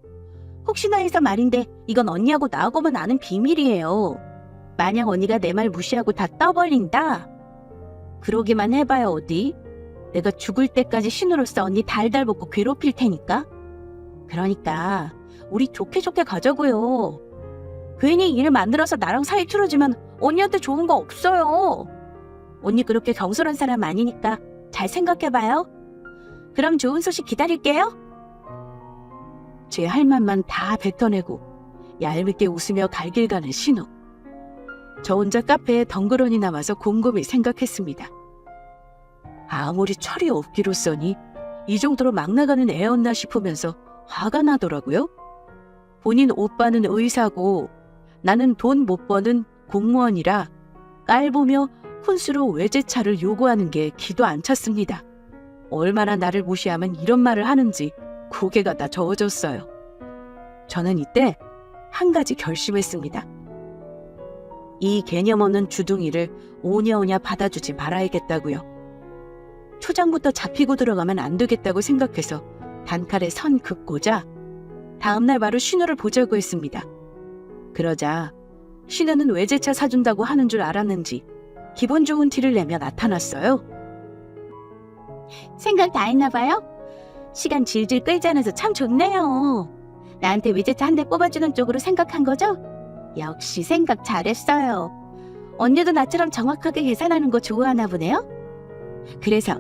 혹시나 해서 말인데 이건 언니하고 나하고만 아는 비밀이에요. 만약 언니가 내 말 무시하고 다 떠벌린다? 그러기만 해봐요 어디. 내가 죽을 때까지 신우로서 언니 달달 볶고 괴롭힐 테니까. 그러니까 우리 좋게 좋게 가자고요. 괜히 일 만들어서 나랑 사이 틀어지면 언니한테 좋은 거 없어요. 언니 그렇게 경솔한 사람 아니니까 잘 생각해봐요. 그럼 좋은 소식 기다릴게요. 제 할 말만 다 뱉어내고 얄밉게 웃으며 갈 길 가는 신우. 저 혼자 카페에 덩그러니 남아서 곰곰이 생각했습니다. 아무리 철이 없기로써니 이 정도로 막 나가는 애였나 싶으면서 화가 나더라고요. 본인 오빠는 의사고 나는 돈 못 버는 공무원이라 깔보며 혼수로 외제차를 요구하는 게 기도 안 찼습니다. 얼마나 나를 무시하면 이런 말을 하는지 고개가 다 저어졌어요. 저는 이때 한 가지 결심했습니다. 이 개념 없는 주둥이를 오냐오냐 받아주지 말아야겠다고요. 초장부터 잡히고 들어가면 안 되겠다고 생각해서 단칼에 선 긋고자 다음날 바로 신우를 보자고 했습니다. 그러자 신우는 외제차 사준다고 하는 줄 알았는지 기분 좋은 티를 내며 나타났어요. 생각 다 했나 봐요? 시간 질질 끌지 않아서 참 좋네요. 나한테 외제차 한 대 뽑아주는 쪽으로 생각한 거죠? 역시 생각 잘했어요. 언니도 나처럼 정확하게 계산하는 거 좋아하나 보네요? 그래서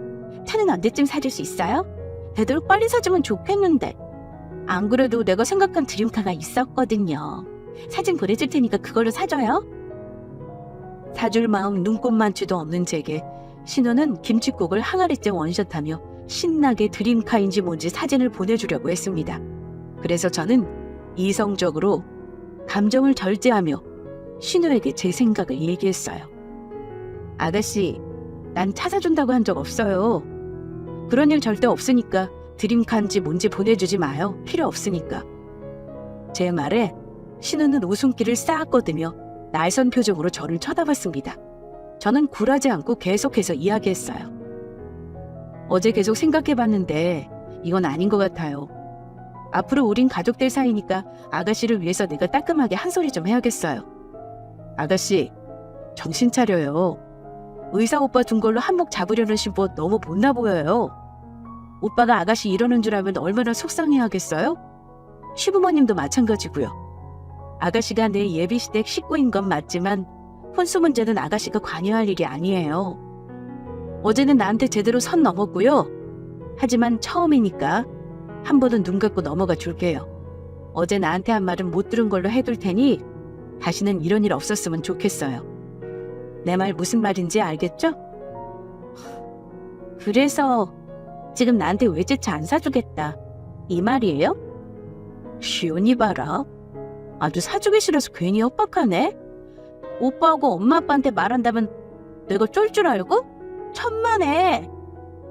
차는 언제쯤 사줄 수 있어요? 되도록 빨리 사주면 좋겠는데. 안 그래도 내가 생각한 드림카가 있었거든요. 사진 보내줄 테니까 그걸로 사줘요. 사줄 마음 눈꼽만치도 없는 제게 신우는 김칫국을 항아리째 원샷하며 신나게 드림카인지 뭔지 사진을 보내주려고 했습니다. 그래서 저는 이성적으로 감정을 절제하며 신우에게 제 생각을 얘기했어요. 아가씨, 난 차 사준다고 한 적 없어요. 그런 일 절대 없으니까 드림카인지 뭔지 보내주지 마요. 필요 없으니까. 제 말에 신우는 웃음기를 싹 걷으며 날선 표정으로 저를 쳐다봤습니다. 저는 굴하지 않고 계속해서 이야기했어요. 어제 계속 생각해봤는데 이건 아닌 것 같아요. 앞으로 우린 가족들 사이니까 아가씨를 위해서 내가 따끔하게 한 소리 좀 해야겠어요. 아가씨, 정신 차려요. 의사 오빠 둔 걸로 한몫 잡으려는 심보 너무 못나 보여요. 오빠가 아가씨 이러는 줄 알면 얼마나 속상해하겠어요? 시부모님도 마찬가지고요. 아가씨가 내 예비시댁 식구인 건 맞지만 혼수 문제는 아가씨가 관여할 일이 아니에요. 어제는 나한테 제대로 선 넘었고요. 하지만 처음이니까 한 번은 눈 감고 넘어가 줄게요. 어제 나한테 한 말은 못 들은 걸로 해둘 테니 다시는 이런 일 없었으면 좋겠어요. 내 말 무슨 말인지 알겠죠? 그래서 지금 나한테 외제차 안 사주겠다 이 말이에요? 시온이 봐라. 아주 사주기 싫어서 괜히 협박하네. 오빠하고 엄마 아빠한테 말한다면 내가 쫄 줄 알고? 천만에.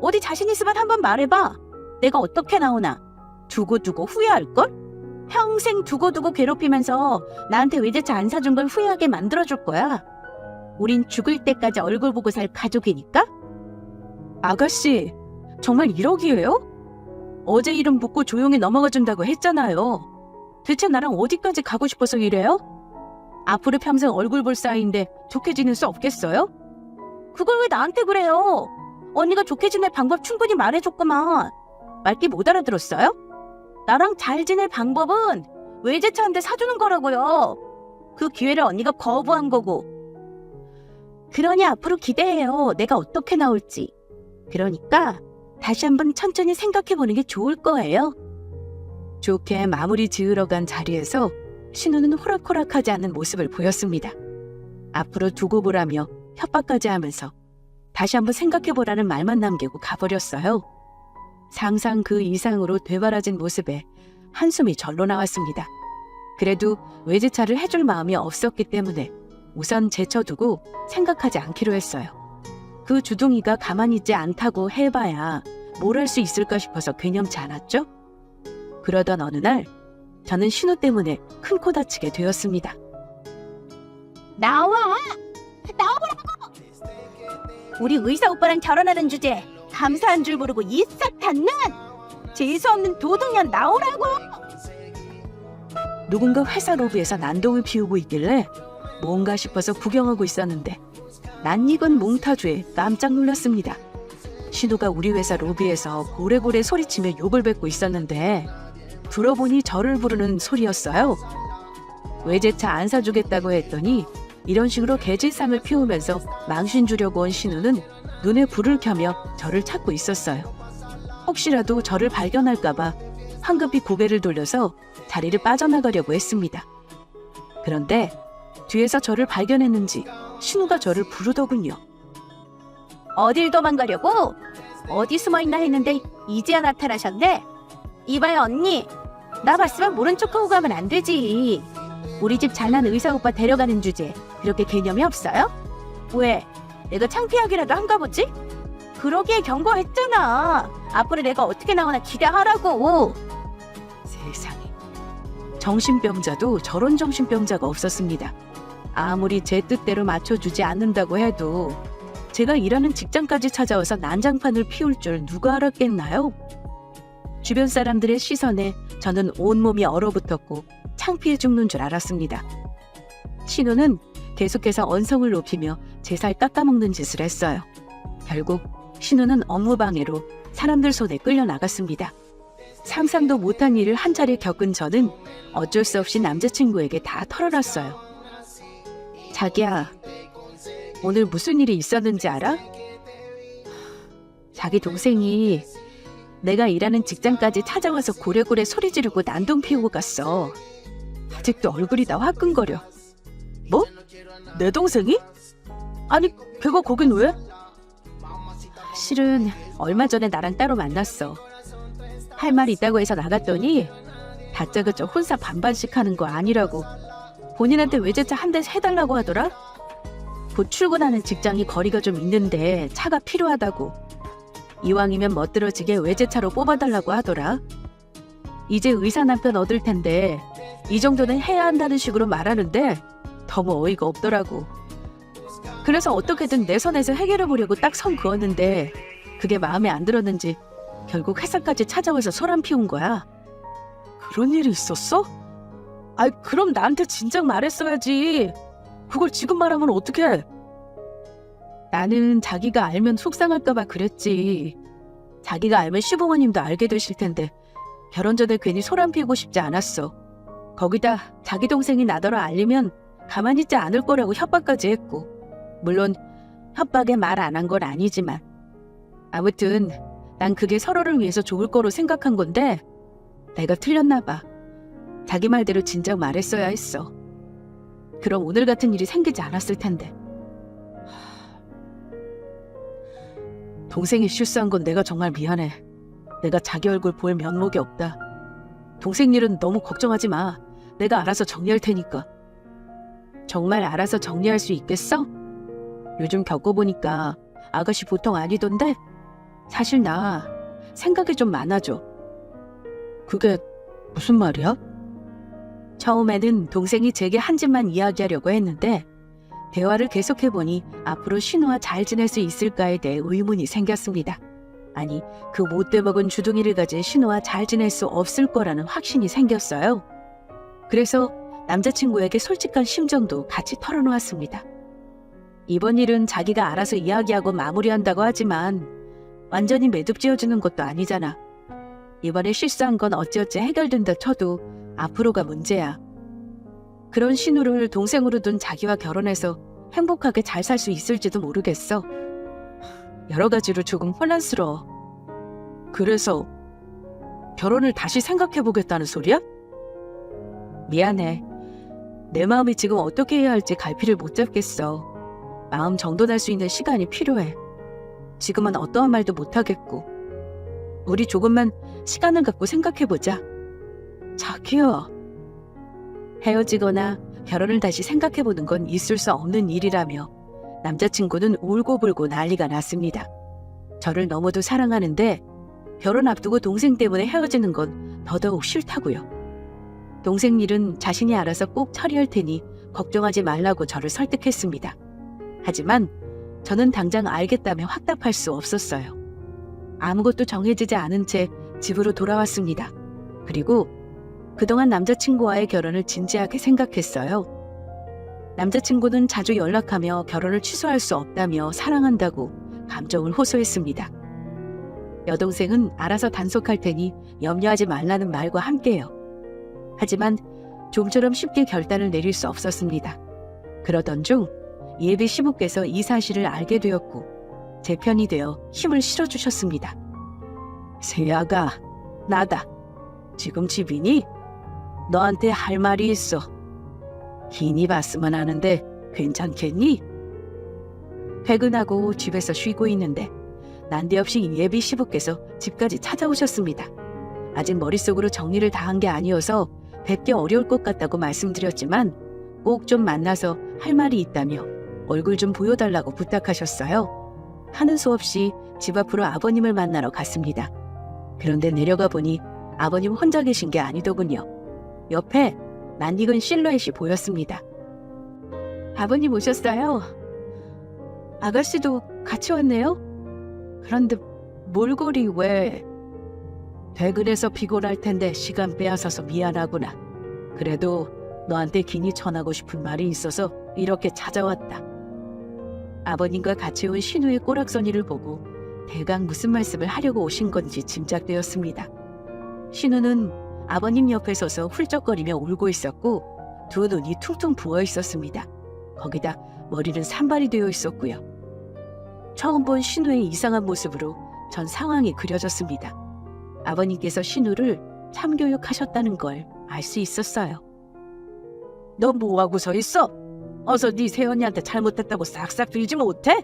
어디 자신 있으면 한번 말해봐. 내가 어떻게 나오나. 두고두고 후회할걸? 평생 두고두고 괴롭히면서 나한테 외제차 안 사준 걸 후회하게 만들어줄 거야. 우린 죽을 때까지 얼굴 보고 살 가족이니까? 아가씨, 정말 이러기예요? 어제 이름 묻고 조용히 넘어가준다고 했잖아요. 대체 나랑 어디까지 가고 싶어서 이래요? 앞으로 평생 얼굴 볼 사이인데 좋게 지낼 수 없겠어요? 그걸 왜 나한테 그래요? 언니가 좋게 지낼 방법 충분히 말해줬구만. 말귀 못 알아들었어요? 나랑 잘 지낼 방법은 외제차 한 대 사주는 거라고요. 그 기회를 언니가 거부한 거고. 그러니 앞으로 기대해요. 내가 어떻게 나올지. 그러니까 다시 한번 천천히 생각해보는 게 좋을 거예요. 좋게 마무리 지으러 간 자리에서 신우는 호락호락하지 않은 모습을 보였습니다. 앞으로 두고 보라며 협박까지 하면서 다시 한번 생각해보라는 말만 남기고 가버렸어요. 상상 그 이상으로 되바라진 모습에 한숨이 절로 나왔습니다. 그래도 외제차를 해줄 마음이 없었기 때문에 우선 제쳐두고 생각하지 않기로 했어요. 그 주둥이가 가만히 있지 않다고 해봐야 뭘 할 수 있을까 싶어서 괴념치 않았죠? 그러던 어느 날 저는 신우 때문에 큰 코 다치게 되었습니다. 나와! 나오라고! 우리 의사 오빠랑 결혼하는 주제에 감사한 줄 모르고 이 사탄은! 재수없는 도둑년 나오라고! 누군가 회사 로비에서 난동을 피우고 있길래 뭔가 싶어서 구경하고 있었는데 낯익은 몽타주에 깜짝 놀랐습니다. 신우가 우리 회사 로비에서 고래고래 소리치며 욕을 뱉고 있었는데 들어보니 저를 부르는 소리였어요. 외제차 안 사주겠다고 했더니 이런 식으로 개질상을 피우면서 망신 주려고 온 신우는 눈에 불을 켜며 저를 찾고 있었어요. 혹시라도 저를 발견할까봐 황급히 고개를 돌려서 자리를 빠져나가려고 했습니다. 그런데 뒤에서 저를 발견했는지 신우가 저를 부르더군요. 어딜 도망가려고? 어디 숨어있나 했는데 이제야 나타나셨네? 이봐요 언니, 나 봤으면 모른 척하고 가면 안 되지. 우리 집 잘난 의사 오빠 데려가는 주제에 그렇게 개념이 없어요? 왜? 내가 창피하기라도 한가 보지? 그러기에 경고했잖아. 앞으로 내가 어떻게 나오나 기대하라고. 세상에, 정신병자도 저런 정신병자가 없었습니다. 아무리 제 뜻대로 맞춰주지 않는다고 해도 제가 일하는 직장까지 찾아와서 난장판을 피울 줄 누가 알았겠나요? 주변 사람들의 시선에 저는 온몸이 얼어붙었고 창피해 죽는 줄 알았습니다. 신우는 계속해서 언성을 높이며 제 살 깎아먹는 짓을 했어요. 결국 신우는 업무방해로 사람들 손에 끌려나갔습니다. 상상도 못한 일을 한 차례 겪은 저는 어쩔 수 없이 남자친구에게 다 털어놨어요. 자기야, 오늘 무슨 일이 있었는지 알아? 자기 동생이 내가 일하는 직장까지 찾아와서 고래고래 소리 지르고 난동 피우고 갔어. 아직도 얼굴이 다 화끈거려. 뭐? 내 동생이? 아니, 걔가 거긴 왜? 실은 얼마 전에 나랑 따로 만났어. 할 말 있다고 해서 나갔더니 다짜고짜 혼사 반반씩 하는 거 아니라고 본인한테 외제차 한 대 해달라고 하더라. 곧 출근하는 직장이 거리가 좀 있는데 차가 필요하다고. 이왕이면 멋들어지게 외제차로 뽑아달라고 하더라. 이제 의사 남편 얻을 텐데 이 정도는 해야 한다는 식으로 말하는데 너무 어이가 없더라고. 그래서 어떻게든 내 선에서 해결해보려고 딱 선 그었는데 그게 마음에 안 들었는지 결국 회사까지 찾아와서 소란 피운 거야. 그런 일이 있었어? 아이, 그럼 나한테 진작 말했어야지. 그걸 지금 말하면 어떡해? 나는 자기가 알면 속상할까봐 그랬지. 자기가 알면 시부모님도 알게 되실 텐데 결혼 전에 괜히 소란 피우고 싶지 않았어. 거기다 자기 동생이 나더러 알리면 가만히 있지 않을 거라고 협박까지 했고, 물론 협박에 말 안 한 건 아니지만 아무튼 난 그게 서로를 위해서 좋을 거로 생각한 건데 내가 틀렸나 봐. 자기 말대로 진작 말했어야 했어. 그럼 오늘 같은 일이 생기지 않았을 텐데. 동생이 실수한 건 내가 정말 미안해. 내가 자기 얼굴 볼 면목이 없다. 동생 일은 너무 걱정하지 마. 내가 알아서 정리할 테니까. 정말 알아서 정리할 수 있겠어? 요즘 겪어보니까 아가씨 보통 아니던데? 사실 나 생각이 좀 많아져. 그게 무슨 말이야? 처음에는 동생이 제게 한 집만 이야기하려고 했는데 대화를 계속해보니 앞으로 신우와 잘 지낼 수 있을까에 대해 의문이 생겼습니다. 아니, 그 못돼 먹은 주둥이를 가진 신우와 잘 지낼 수 없을 거라는 확신이 생겼어요. 그래서 남자친구에게 솔직한 심정도 같이 털어놓았습니다. 이번 일은 자기가 알아서 이야기하고 마무리한다고 하지만 완전히 매듭 지어주는 것도 아니잖아. 이번에 실수한 건 어찌어찌 해결된다 쳐도 앞으로가 문제야. 그런 신우를 동생으로 둔 자기와 결혼해서 행복하게 잘 살 수 있을지도 모르겠어. 여러 가지로 조금 혼란스러워. 그래서 결혼을 다시 생각해보겠다는 소리야? 미안해. 내 마음이 지금 어떻게 해야 할지 갈피를 못 잡겠어. 마음 정돈할 수 있는 시간이 필요해. 지금은 어떠한 말도 못하겠고. 우리 조금만 시간을 갖고 생각해보자. 자기야. 헤어지거나 결혼을 다시 생각해보는 건 있을 수 없는 일이라며 남자친구는 울고불고 난리가 났습니다. 저를 너무도 사랑하는데 결혼 앞두고 동생 때문에 헤어지는 건 더더욱 싫다고요. 동생 일은 자신이 알아서 꼭 처리할 테니 걱정하지 말라고 저를 설득했습니다. 하지만 저는 당장 알겠다며 확답할 수 없었어요. 아무것도 정해지지 않은 채 집으로 돌아왔습니다. 그리고 그동안 남자친구와의 결혼을 진지하게 생각했어요. 남자친구는 자주 연락하며 결혼을 취소할 수 없다며 사랑한다고 감정을 호소했습니다. 여동생은 알아서 단속할 테니 염려하지 말라는 말과 함께요. 하지만 좀처럼 쉽게 결단을 내릴 수 없었습니다. 그러던 중 예비 시부께서 이 사실을 알게 되었고 제 편이 되어 힘을 실어주셨습니다. 세아가, 나다. 지금 집이니? 너한테 할 말이 있어. 기니 봤으면 하는데 괜찮겠니? 퇴근하고 집에서 쉬고 있는데 난데없이 예비 시부께서 집까지 찾아오셨습니다. 아직 머릿속으로 정리를 다 한 게 아니어서 뵙기 어려울 것 같다고 말씀드렸지만 꼭 좀 만나서 할 말이 있다며 얼굴 좀 보여달라고 부탁하셨어요. 하는 수 없이 집 앞으로 아버님을 만나러 갔습니다. 그런데 내려가 보니 아버님 혼자 계신 게 아니더군요. 옆에 낯익은 실루엣이 보였습니다. 아버님 오셨어요? 아가씨도 같이 왔네요? 그런데 몰골이 왜? 퇴근해서 피곤할 텐데 시간 빼앗아서 미안하구나. 그래도 너한테 긴히 전하고 싶은 말이 있어서 이렇게 찾아왔다. 아버님과 같이 온 신우의 꼬락서니를 보고 대강 무슨 말씀을 하려고 오신 건지 짐작되었습니다. 신우는 아버님 옆에 서서 훌쩍거리며 울고 있었고 두 눈이 퉁퉁 부어 있었습니다. 거기다 머리는 산발이 되어 있었고요. 처음 본 신우의 이상한 모습으로 전 상황이 그려졌습니다. 아버님께서 신우를 참교육하셨다는 걸 알 수 있었어요. 너 뭐하고 서 있어? 어서 네 새언니한테 잘못했다고 싹싹 빌지 못해?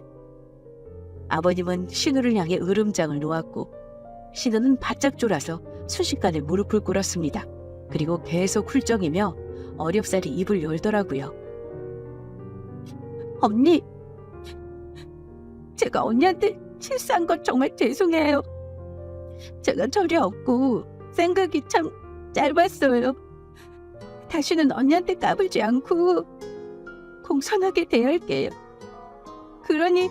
아버님은 신우를 향해 으름장을 놓았고 신우는 바짝 졸아서 순식간에 무릎을 꿇었습니다. 그리고 계속 훌쩍이며 어렵사리 입을 열더라고요. 언니, 제가 언니한테 실수한 건 정말 죄송해요. 제가 철이 없고 생각이 참 짧았어요. 다시는 언니한테 까불지 않고 공손하게 대할게요. 그러니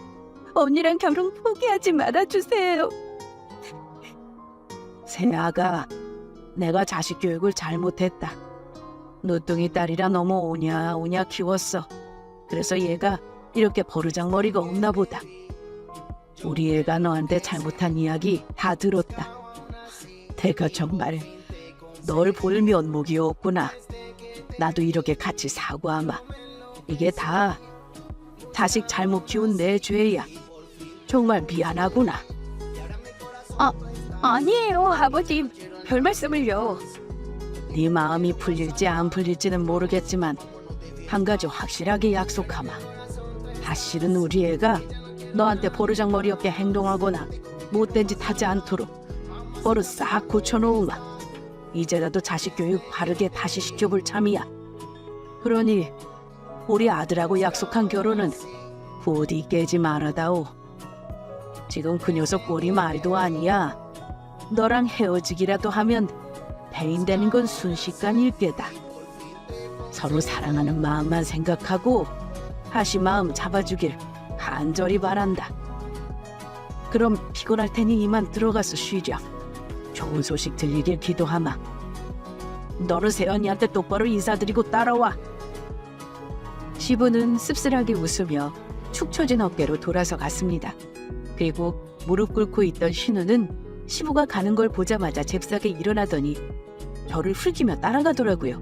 언니랑 결혼 포기하지 말아주세요. 세아가, 내가 자식 교육을 잘못했다. 누뚱이 딸이라 너무 오냐오냐 키웠어. 그래서 얘가 이렇게 버르장머리가 없나 보다. 우리 애가 너한테 잘못한 이야기 다 들었다. 내가 정말 널 볼 면목이 없구나. 나도 이렇게 같이 사과하마. 이게 다 자식 잘못 키운 내 죄야. 정말 미안하구나. 아니에요, 아버님. 별 말씀을요. 네 마음이 풀릴지 안 풀릴지는 모르겠지만 한 가지 확실하게 약속하마. 다시는 우리 애가 너한테 버르장머리 없게 행동하거나 못된 짓 하지 않도록 버릇 싹 고쳐놓으마. 이제라도 자식 교육 바르게 다시 시켜볼 참이야. 그러니 우리 아들하고 약속한 결혼은 부디 깨지 말아다오. 지금 그 녀석 꼴이 말도 아니야. 너랑 헤어지기라도 하면 배인되는 건 순식간일 게다. 서로 사랑하는 마음만 생각하고 다시 마음 잡아주길 간절히 바란다. 그럼 피곤할 테니 이만 들어가서 쉬렴. 좋은 소식 들리길 기도하마. 너는 세연이한테 똑바로 인사드리고 따라와. 시부는 씁쓸하게 웃으며 축 처진 어깨로 돌아서 갔습니다. 그리고 무릎 꿇고 있던 신우는 시부가 가는 걸 보자마자 잽싸게 일어나더니 저를 흘기며 따라가더라고요.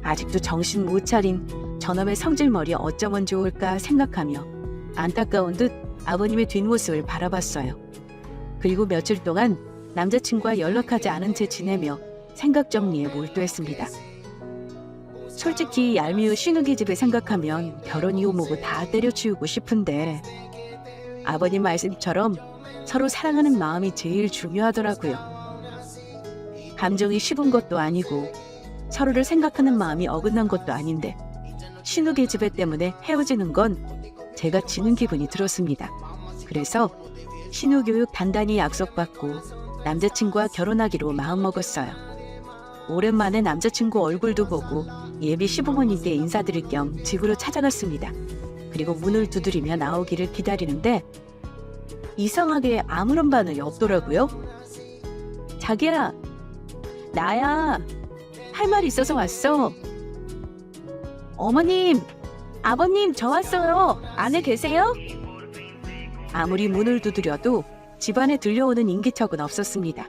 아직도 정신 못 차린 저놈의 성질머리 어쩌면 좋을까 생각하며 안타까운 듯 아버님의 뒷모습을 바라봤어요. 그리고 며칠 동안 남자친구와 연락하지 않은 채 지내며 생각 정리에 몰두했습니다. 솔직히 얄미운 신우기 집을 생각하면 결혼 이후 뭐고 다 때려치우고 싶은데 아버님 말씀처럼 서로 사랑하는 마음이 제일 중요하더라고요. 감정이 식은 것도 아니고 서로를 생각하는 마음이 어긋난 것도 아닌데 신우기 집애 때문에 헤어지는 건 제가 지는 기분이 들었습니다. 그래서 신우 교육 단단히 약속받고 남자친구와 결혼하기로 마음먹었어요. 오랜만에 남자친구 얼굴도 보고 예비 시부모님께 인사드릴 겸 집으로 찾아갔습니다. 그리고 문을 두드리며 나오기를 기다리는데 이상하게 아무런 반응이 없더라고요. 자기야, 나야. 할 말이 있어서 왔어. 어머님, 아버님, 저 왔어요. 안에 계세요? 아무리 문을 두드려도 집안에 들려오는 인기척은 없었습니다.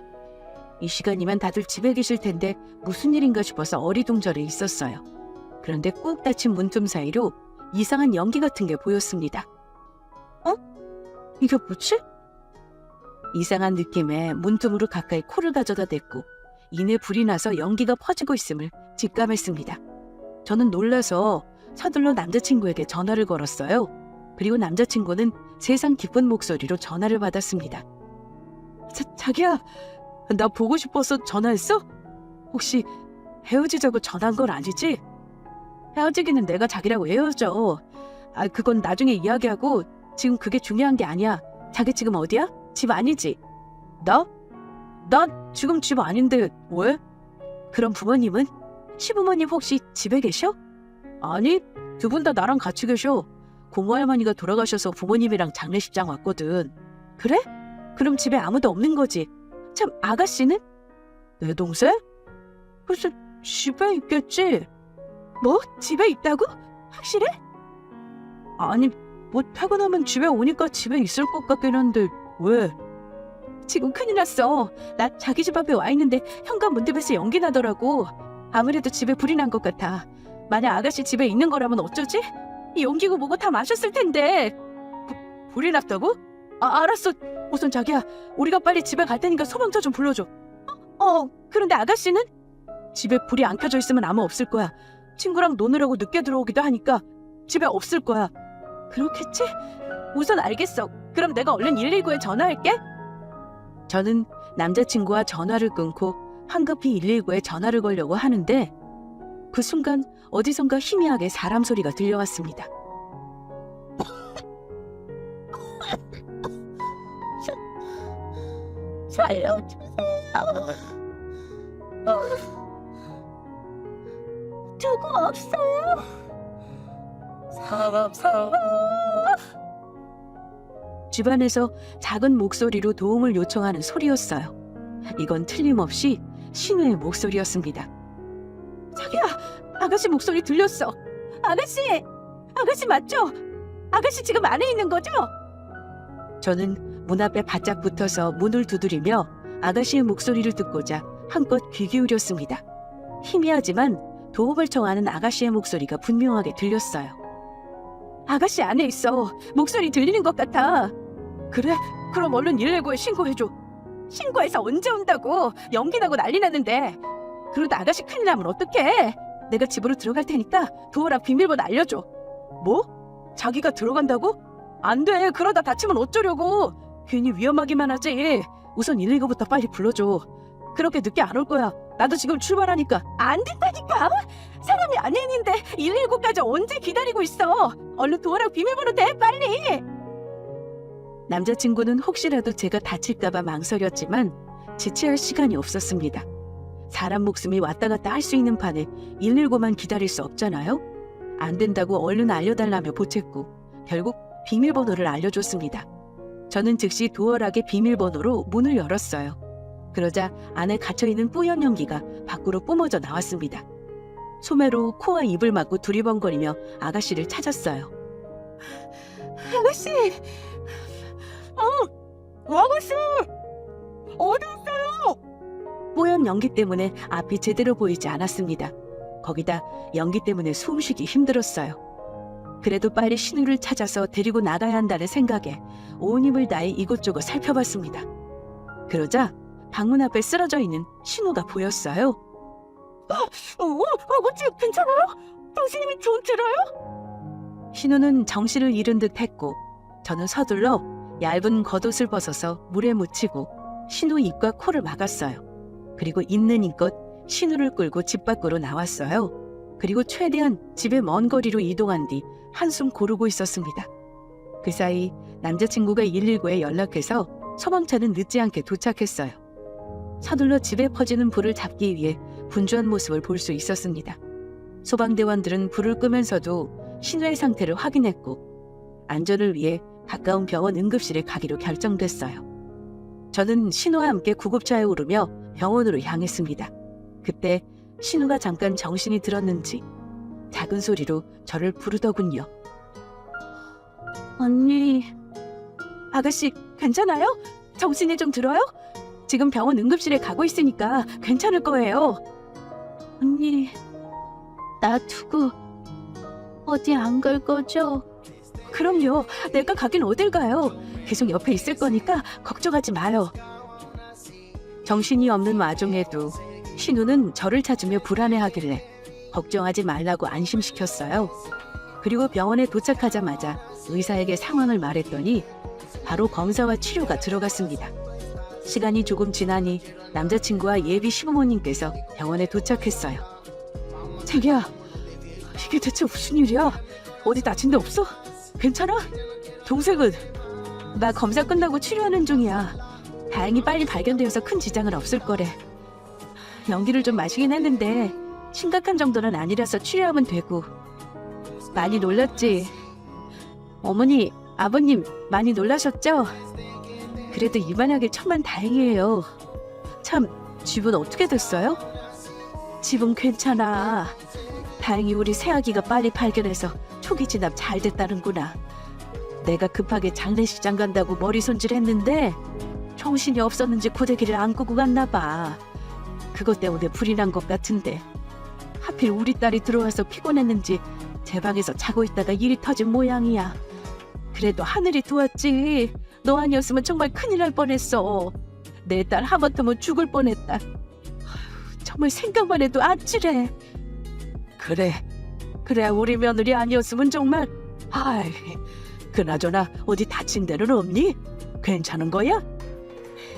이 시간이면 다들 집에 계실 텐데 무슨 일인가 싶어서 어리둥절해 있었어요. 그런데 꾹 닫힌 문틈 사이로 이상한 연기 같은 게 보였습니다. 이게 뭐지? 이상한 느낌에 문틈으로 가까이 코를 가져다 댔고 이내 불이 나서 연기가 퍼지고 있음을 직감했습니다. 저는 놀라서 서둘러 남자친구에게 전화를 걸었어요. 그리고 남자친구는 세상 기쁜 목소리로 전화를 받았습니다. 자기야, 나 보고 싶어서 전화했어? 혹시 헤어지자고 전화한 건 아니지? 헤어지기는 내가 자기라고 헤어져. 그건 나중에 이야기하고 지금 그게 중요한 게 아니야. 자기 지금 어디야? 집 아니지? 나 지금 집 아닌데 왜? 그럼 부모님은? 시부모님 혹시 집에 계셔? 아니, 두 분 다 나랑 같이 계셔. 고모 할머니가 돌아가셔서 부모님이랑 장례식장 왔거든. 그래? 그럼 집에 아무도 없는 거지? 참, 아가씨는? 내 동생? 글쎄, 집에 있겠지. 뭐? 집에 있다고? 확실해? 아니, 뭐 퇴근하면 집에 오니까 집에 있을 것 같긴 한데 왜? 지금 큰일 났어. 나 자기 집 앞에 와 있는데 현관 문틈에서 연기 나더라고. 아무래도 집에 불이 난 것 같아. 만약 아가씨 집에 있는 거라면 어쩌지? 이 연기고 뭐고 다 마셨을 텐데. 불이 났다고? 알았어. 우선 자기야, 우리가 빨리 집에 갈 테니까 소방차 좀 불러줘. 그런데 아가씨는? 집에 불이 안 켜져 있으면 아무 없을 거야. 친구랑 노느라고 늦게 들어오기도 하니까 집에 없을 거야. 그렇겠지? 우선 알겠어. 그럼 내가 얼른 119에 전화할게. 저는 남자친구와 전화를 끊고 황급히 119에 전화를 걸려고 하는데 그 순간 어디선가 희미하게 사람 소리가 들려왔습니다. 살려주세요. 누구 없어요? 사람. 집안에서 작은 목소리로 도움을 요청하는 소리였어요. 이건 틀림없이 신우의 목소리였습니다. 자기야, 아가씨 목소리 들렸어. 아가씨 맞죠? 아가씨 지금 안에 있는 거죠? 저는 문 앞에 바짝 붙어서 문을 두드리며 아가씨의 목소리를 듣고자 한껏 귀 기울였습니다. 희미하지만 도움을 청하는 아가씨의 목소리가 분명하게 들렸어요. 아가씨 안에 있어. 목소리 들리는 것 같아. 그래? 그럼 얼른 119에 신고해줘. 신고해서 언제 온다고? 연기 나고 난리 났는데. 그러다 아가씨 큰일 나면 어떡해? 내가 집으로 들어갈 테니까 도어락 비밀번호 알려줘. 뭐? 자기가 들어간다고? 안 돼. 그러다 다치면 어쩌려고. 괜히 위험하기만 하지. 우선 119부터 빨리 불러줘. 그렇게 늦게 안 올 거야. 나도 지금 출발하니까. 안 된다니까. 사람이 안에 있는데 119까지 언제 기다리고 있어. 얼른 도어락 비밀번호 대 빨리. 남자친구는 혹시라도 제가 다칠까봐 망설였지만 지체할 시간이 없었습니다. 사람 목숨이 왔다 갔다 할 수 있는 판에 119만 기다릴 수 없잖아요. 안 된다고 얼른 알려달라며 보챘고 결국 비밀번호를 알려줬습니다. 저는 즉시 도어락의 비밀번호로 문을 열었어요. 그러자 안에 갇혀있는 뿌연 연기가 밖으로 뿜어져 나왔습니다. 소매로 코와 입을 막고 두리번거리며 아가씨를 찾았어요. 아가씨! 아가씨! 어디 있어요? 뽀얀 연기 때문에 앞이 제대로 보이지 않았습니다. 거기다 연기 때문에 숨쉬기 힘들었어요. 그래도 빨리 신우를 찾아서 데리고 나가야 한다는 생각에 온 힘을 다해 이곳저곳 살펴봤습니다. 그러자 방문 앞에 쓰러져 있는 신우가 보였어요. 아버지 괜찮아요? 당신이 좀 들어요? 신우는 정신을 잃은 듯 했고 저는 서둘러 얇은 겉옷을 벗어서 물에 묻히고 신우 입과 코를 막았어요. 그리고 있는 힘껏 신우를 끌고 집 밖으로 나왔어요. 그리고 최대한 집의 먼 거리로 이동한 뒤 한숨 고르고 있었습니다. 그 사이 남자친구가 119에 연락해서 소방차는 늦지 않게 도착했어요. 서둘러 집에 퍼지는 불을 잡기 위해 분주한 모습을 볼 수 있었습니다. 소방대원들은 불을 끄면서도 신우의 상태를 확인했고 안전을 위해 가까운 병원 응급실에 가기로 결정됐어요. 저는 신우와 함께 구급차에 오르며 병원으로 향했습니다. 그때 신우가 잠깐 정신이 들었는지 작은 소리로 저를 부르더군요. 언니, 아가씨 괜찮아요? 정신이 좀 들어요? 지금 병원 응급실에 가고 있으니까 괜찮을 거예요. 언니, 나 두고 어디 안 갈 거죠? 그럼요. 내가 가긴 어딜 가요. 계속 옆에 있을 거니까 걱정하지 마요. 정신이 없는 와중에도 신우는 저를 찾으며 불안해하길래 걱정하지 말라고 안심시켰어요. 그리고 병원에 도착하자마자 의사에게 상황을 말했더니 바로 검사와 치료가 들어갔습니다. 시간이 조금 지나니 남자친구와 예비 시부모님께서 병원에 도착했어요. 자기야, 이게 대체 무슨 일이야? 어디 다친 데 없어? 괜찮아? 동생은? 나 검사 끝나고 치료하는 중이야. 다행히 빨리 발견되어서 큰 지장은 없을 거래. 연기를 좀 마시긴 했는데 심각한 정도는 아니라서 치료하면 되고. 많이 놀랐지? 어머니, 아버님 많이 놀라셨죠? 그래도 이만하길 천만 다행이에요. 참, 집은 어떻게 됐어요? 집은 괜찮아. 다행히 우리 새아기가 빨리 발견해서 초기 진압 잘 됐다는구나. 내가 급하게 장례식장 간다고 머리 손질했는데 정신이 없었는지 고데기를 안 끄고 갔나 봐. 그것 때문에 불이 난 것 같은데 하필 우리 딸이 들어와서 피곤했는지 제 방에서 자고 있다가 일이 터진 모양이야. 그래도 하늘이 도왔지. 너 아니었으면 정말 큰일 날 뻔했어. 내 딸 하마터면 죽을 뻔했다. 아휴, 정말 생각만 해도 아찔해. 그래 우리 며느리 아니었으면 정말. 아이, 그나저나 어디 다친 데는 없니? 괜찮은 거야?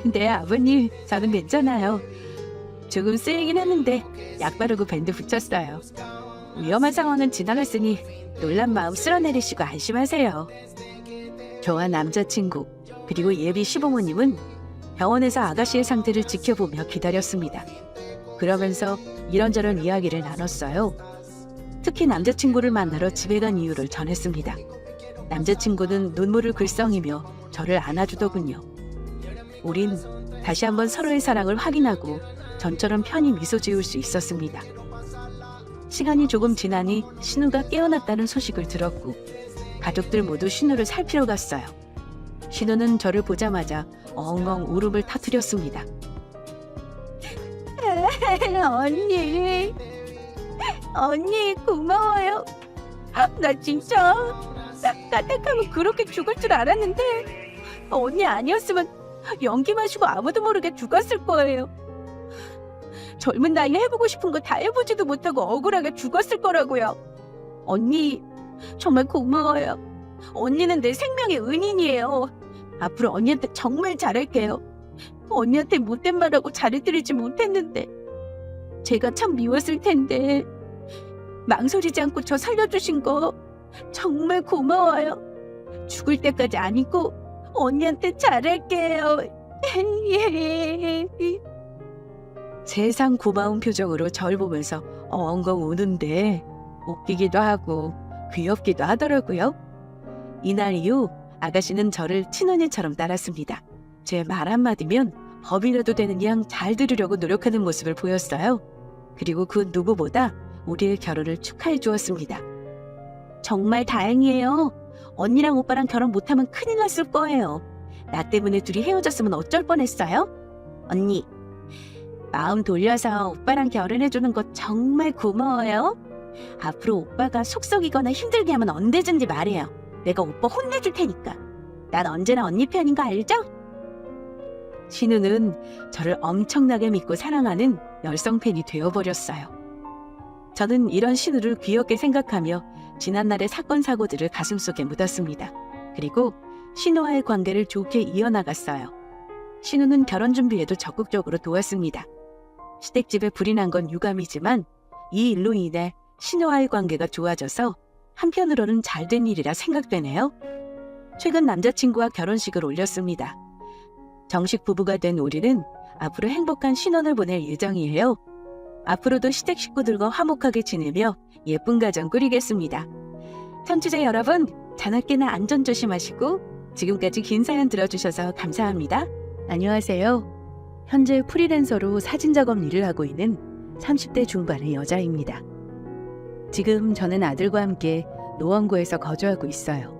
네 아버님, 저는 괜찮아요. 조금 쓰이긴 했는데 약 바르고 밴드 붙였어요. 위험한 상황은 지나갔으니 놀란 마음 쓸어내리시고 안심하세요. 저와 남자친구 그리고 예비 시부모님은 병원에서 아가씨의 상태를 지켜보며 기다렸습니다. 그러면서 이런저런 이야기를 나눴어요. 특히 남자친구를 만나러 집에 간 이유를 전했습니다. 남자친구는 눈물을 글썽이며 저를 안아주더군요. 우린 다시 한번 서로의 사랑을 확인하고 전처럼 편히 미소 지을 수 있었습니다. 시간이 조금 지나니 신우가 깨어났다는 소식을 들었고 가족들 모두 신우를 살피러 갔어요. 신우는 저를 보자마자 엉엉 울음을 터뜨렸습니다. 언니 고마워요. 나 진짜 까딱하면 그렇게 죽을 줄 알았는데 언니 아니었으면 연기 마시고 아무도 모르게 죽었을 거예요. 젊은 나이에 해보고 싶은 거 다 해보지도 못하고 억울하게 죽었을 거라고요. 언니 정말 고마워요. 언니는 내 생명의 은인이에요. 앞으로 언니한테 정말 잘할게요. 언니한테 못된 말하고 잘해드리지 못했는데 제가 참 미웠을 텐데 망설이지 않고 저 살려주신 거 정말 고마워요. 죽을 때까지 안 잊고 언니한테 잘할게요. 세상 고마운 표정으로 절 보면서 엉엉 우는데 웃기기도 하고 귀엽기도 하더라고요. 이날 이후 아가씨는 저를 친언니처럼 따랐습니다. 제 말 한마디면 법이라도 되는 양 잘 들으려고 노력하는 모습을 보였어요. 그리고 그 누구보다 우리의 결혼을 축하해 주었습니다. 정말 다행이에요. 언니랑 오빠랑 결혼 못하면 큰일 났을 거예요. 나 때문에 둘이 헤어졌으면 어쩔 뻔했어요? 언니, 마음 돌려서 오빠랑 결혼해주는 거 정말 고마워요. 앞으로 오빠가 속 썩이거나 힘들게 하면 언제든지 말해요. 내가 오빠 혼내줄 테니까. 난 언제나 언니 편인 거 알죠? 신우는 저를 엄청나게 믿고 사랑하는 열성 팬이 되어버렸어요. 저는 이런 신우를 귀엽게 생각하며 지난날의 사건 사고들을 가슴속에 묻었습니다. 그리고 신우와의 관계를 좋게 이어나갔어요. 신우는 결혼 준비에도 적극적으로 도왔습니다. 시댁집에 불이 난 건 유감이지만 이 일로 인해 신우와의 관계가 좋아져서 한편으로는 잘된 일이라 생각되네요. 최근 남자친구와 결혼식을 올렸습니다. 정식 부부가 된 우리는 앞으로 행복한 신혼을 보낼 예정이에요. 앞으로도 시댁 식구들과 화목하게 지내며 예쁜 가정 꾸리겠습니다. 청취자 여러분, 자나깨나 안전 조심하시고 지금까지 긴 사연 들어주셔서 감사합니다. 안녕하세요. 현재 프리랜서로 사진 작업 일을 하고 있는 30대 중반의 여자입니다. 지금 저는 아들과 함께 노원구에서 거주하고 있어요.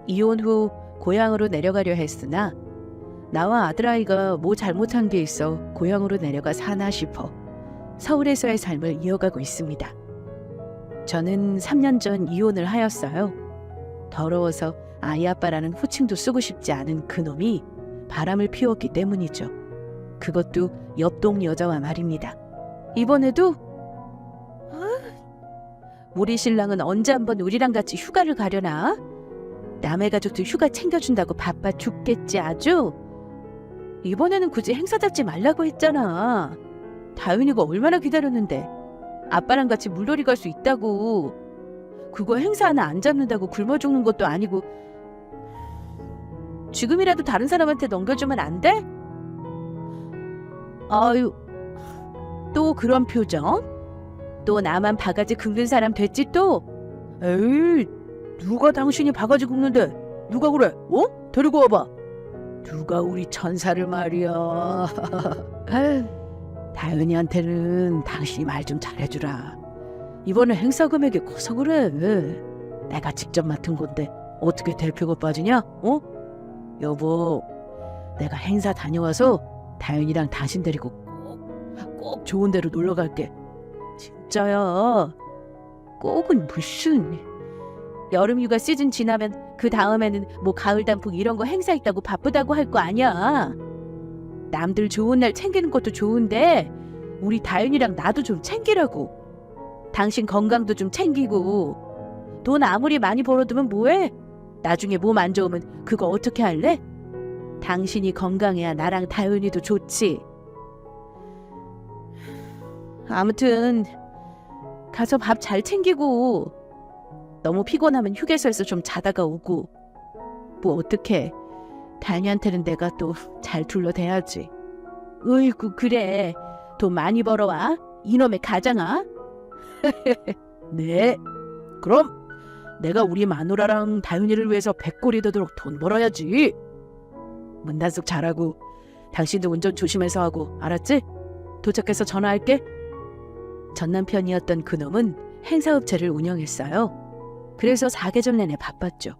이혼 후 고향으로 내려가려 했으나 나와 아들아이가 뭐 잘못한 게 있어 고향으로 내려가 사나 싶어 서울에서의 삶을 이어가고 있습니다. 저는 3년 전 이혼을 하였어요. 더러워서 아이 아빠라는 호칭도 쓰고 싶지 않은 그놈이 바람을 피웠기 때문이죠. 그것도 옆동 여자와 말입니다. 이번에도 우리 신랑은 언제 한번 우리랑 같이 휴가를 가려나? 남의 가족도 휴가 챙겨준다고 바빠 죽겠지 아주? 이번에는 굳이 행사 잡지 말라고 했잖아. 다윤이가 얼마나 기다렸는데 아빠랑 같이 물놀이 갈 수 있다고. 그거 행사 하나 안 잡는다고 굶어 죽는 것도 아니고 지금이라도 다른 사람한테 넘겨주면 안 돼? 아유, 또 그런 표정? 또 나만 바가지 긁는 사람 됐지 또? 에이, 누가 당신이 바가지 긁는데? 누가 그래? 어? 데리고 와봐. 누가 우리 천사를 말이야. 다은이한테는 당신이 말 좀 잘해주라. 이번에 행사 금액이 커서 그래. 내가 직접 맡은 건데 어떻게 대표가 빠지냐? 어? 여보, 내가 행사 다녀와서 다은이랑 당신 데리고 꼭 좋은 데로 놀러 갈게. 진짜야. 꼭은 무슨. 여름휴가 시즌 지나면 그 다음에는 뭐 가을 단풍 이런 거 행사 있다고 바쁘다고 할 거 아니야. 남들 좋은 날 챙기는 것도 좋은데 우리 다윤이랑 나도 좀 챙기라고. 당신 건강도 좀 챙기고. 돈 아무리 많이 벌어두면 뭐해? 나중에 몸 안 좋으면 그거 어떻게 할래? 당신이 건강해야 나랑 다윤이도 좋지. 아무튼 가서 밥 잘 챙기고 너무 피곤하면 휴게소에서 좀 자다가 오고. 뭐 어떡해. 다윤이한테는 내가 또 잘 둘러대야지. 으이구 그래. 돈 많이 벌어와. 이놈의 가장아. 네. 그럼 내가 우리 마누라랑 다윤이를 위해서 백골이 되도록 돈 벌어야지. 문단속 잘하고 당신도 운전 조심해서 하고 알았지? 도착해서 전화할게. 전 남편이었던 그놈은 행사업체를 운영했어요. 그래서 사계절 내내 바빴죠.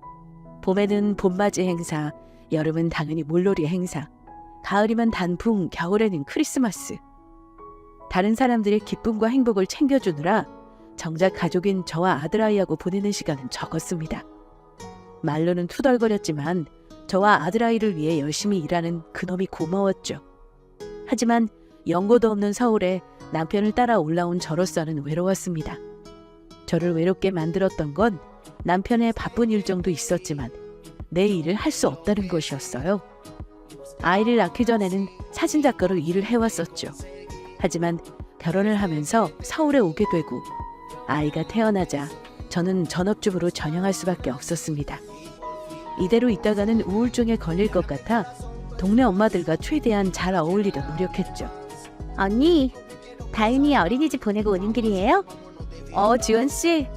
봄에는 봄맞이 행사, 여름은 당연히 물놀이 행사, 가을이면 단풍, 겨울에는 크리스마스. 다른 사람들의 기쁨과 행복을 챙겨주느라 정작 가족인 저와 아들아이하고 보내는 시간은 적었습니다. 말로는 투덜거렸지만 저와 아들아이를 위해 열심히 일하는 그놈이 고마웠죠. 하지만 연고도 없는 서울에 남편을 따라 올라온 저로서는 외로웠습니다. 저를 외롭게 만들었던 건 남편의 바쁜 일정도 있었지만 내 일을 할 수 없다는 것이었어요. 아이를 낳기 전에는 사진작가로 일을 해왔었죠. 하지만 결혼을 하면서 서울에 오게 되고 아이가 태어나자 저는 전업주부로 전향할 수밖에 없었습니다. 이대로 있다가는 우울증에 걸릴 것 같아 동네 엄마들과 최대한 잘 어울리려 노력했죠. 언니, 다윤이 어린이집 보내고 오는 길이에요? 지원씨.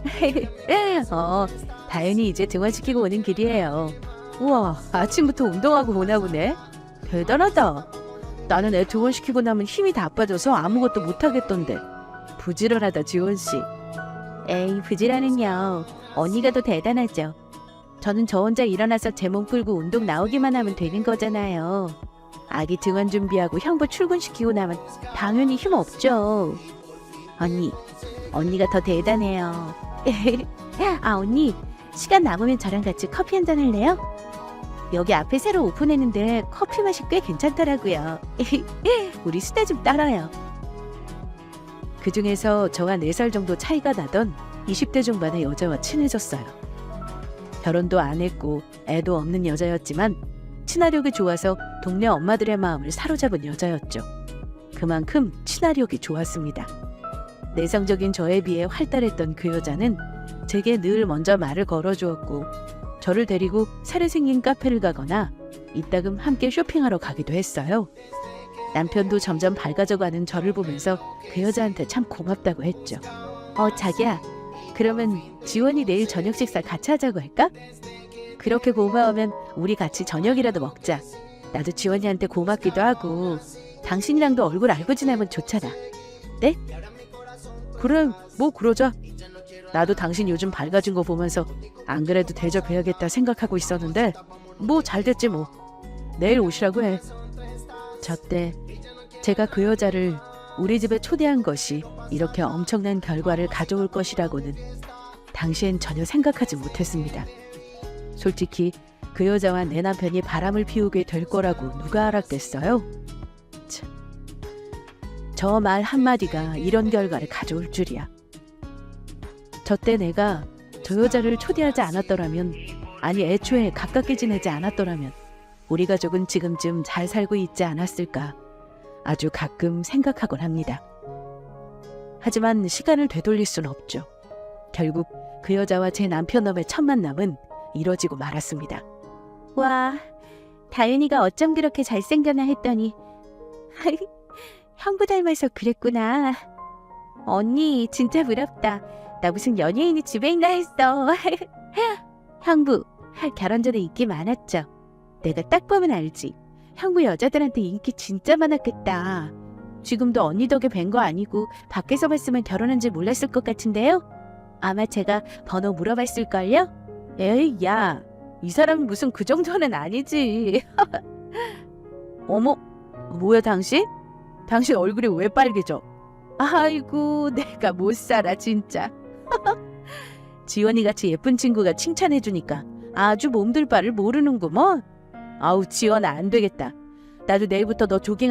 다현이 이제 등원시키고 오는 길이에요. 우와, 아침부터 운동하고 오나 보네. 대단하다. 나는 애 등원시키고 나면 힘이 다 빠져서 아무것도 못하겠던데. 부지런하다, 지원씨. 에이, 부지런은요. 언니가 더 대단하죠. 저는 저 혼자 일어나서 제 몸 풀고 운동 나오기만 하면 되는 거잖아요. 아기 등원 준비하고 형부 출근시키고 나면 당연히 힘 없죠. 언니가 더 대단해요. 언니, 시간 남으면 저랑 같이 커피 한잔 할래요? 여기 앞에 새로 오픈했는데 커피 맛이 꽤 괜찮더라고요. 우리 수다 좀 떨어요. 그 중에서 저와 4살 정도 차이가 나던 20대 중반의 여자와 친해졌어요. 결혼도 안 했고 애도 없는 여자였지만 친화력이 좋아서 동네 엄마들의 마음을 사로잡은 여자였죠. 그만큼 친화력이 좋았습니다. 내성적인 저에 비해 활달했던 그 여자는 제게 늘 먼저 말을 걸어주었고 저를 데리고 새로 생긴 카페를 가거나 이따금 함께 쇼핑하러 가기도 했어요. 남편도 점점 밝아져가는 저를 보면서 그 여자한테 참 고맙다고 했죠. 자기야, 그러면 지원이 내일 저녁 식사 같이 하자고 할까? 그렇게 고마우면 우리 같이 저녁이라도 먹자. 나도 지원이한테 고맙기도 하고 당신이랑도 얼굴 알고 지내면 좋잖아. 네? 그래, 뭐 그러자. 나도 당신 요즘 밝아진 거 보면서 안 그래도 대접해야겠다 생각하고 있었는데 뭐 잘됐지 뭐. 내일 오시라고 해. 저때 제가 그 여자를 우리 집에 초대한 것이 이렇게 엄청난 결과를 가져올 것이라고는 당시엔 전혀 생각하지 못했습니다. 솔직히 그 여자와 내 남편이 바람을 피우게 될 거라고 누가 알았겠어요? 저 말 한마디가 이런 결과를 가져올 줄이야. 저때 내가 저 여자를 초대하지 않았더라면, 아니 애초에 가깝게 지내지 않았더라면 우리 가족은 지금쯤 잘 살고 있지 않았을까 아주 가끔 생각하곤 합니다. 하지만 시간을 되돌릴 순 없죠. 결국 그 여자와 제 남편놈의 첫 만남은 이뤄지고 말았습니다. 와, 다윤이가 어쩜 그렇게 잘생겼나 했더니 형부 닮아서 그랬구나. 언니 진짜 부럽다. 나 무슨 연예인이 집에 있나 했어. 형부, 결혼 전에 인기 많았죠. 내가 딱 보면 알지. 형부 여자들한테 인기 진짜 많았겠다. 지금도 언니 덕에 뵌 거 아니고 밖에서 봤으면 결혼한지 몰랐을 것 같은데요? 아마 제가 번호 물어봤을걸요? 에이, 야, 이 사람이 무슨 그 정도는 아니지. 어머, 뭐야 당신? 당신 얼굴이 왜 빨개져? 아이고, 내가 못 살아 진짜. 지원이같이 예쁜 친구가 칭찬해주니까 아주 몸둘 바를 모르는구먼. 아우, 지원아 안 되겠다. 나도 내일부터 너 조깅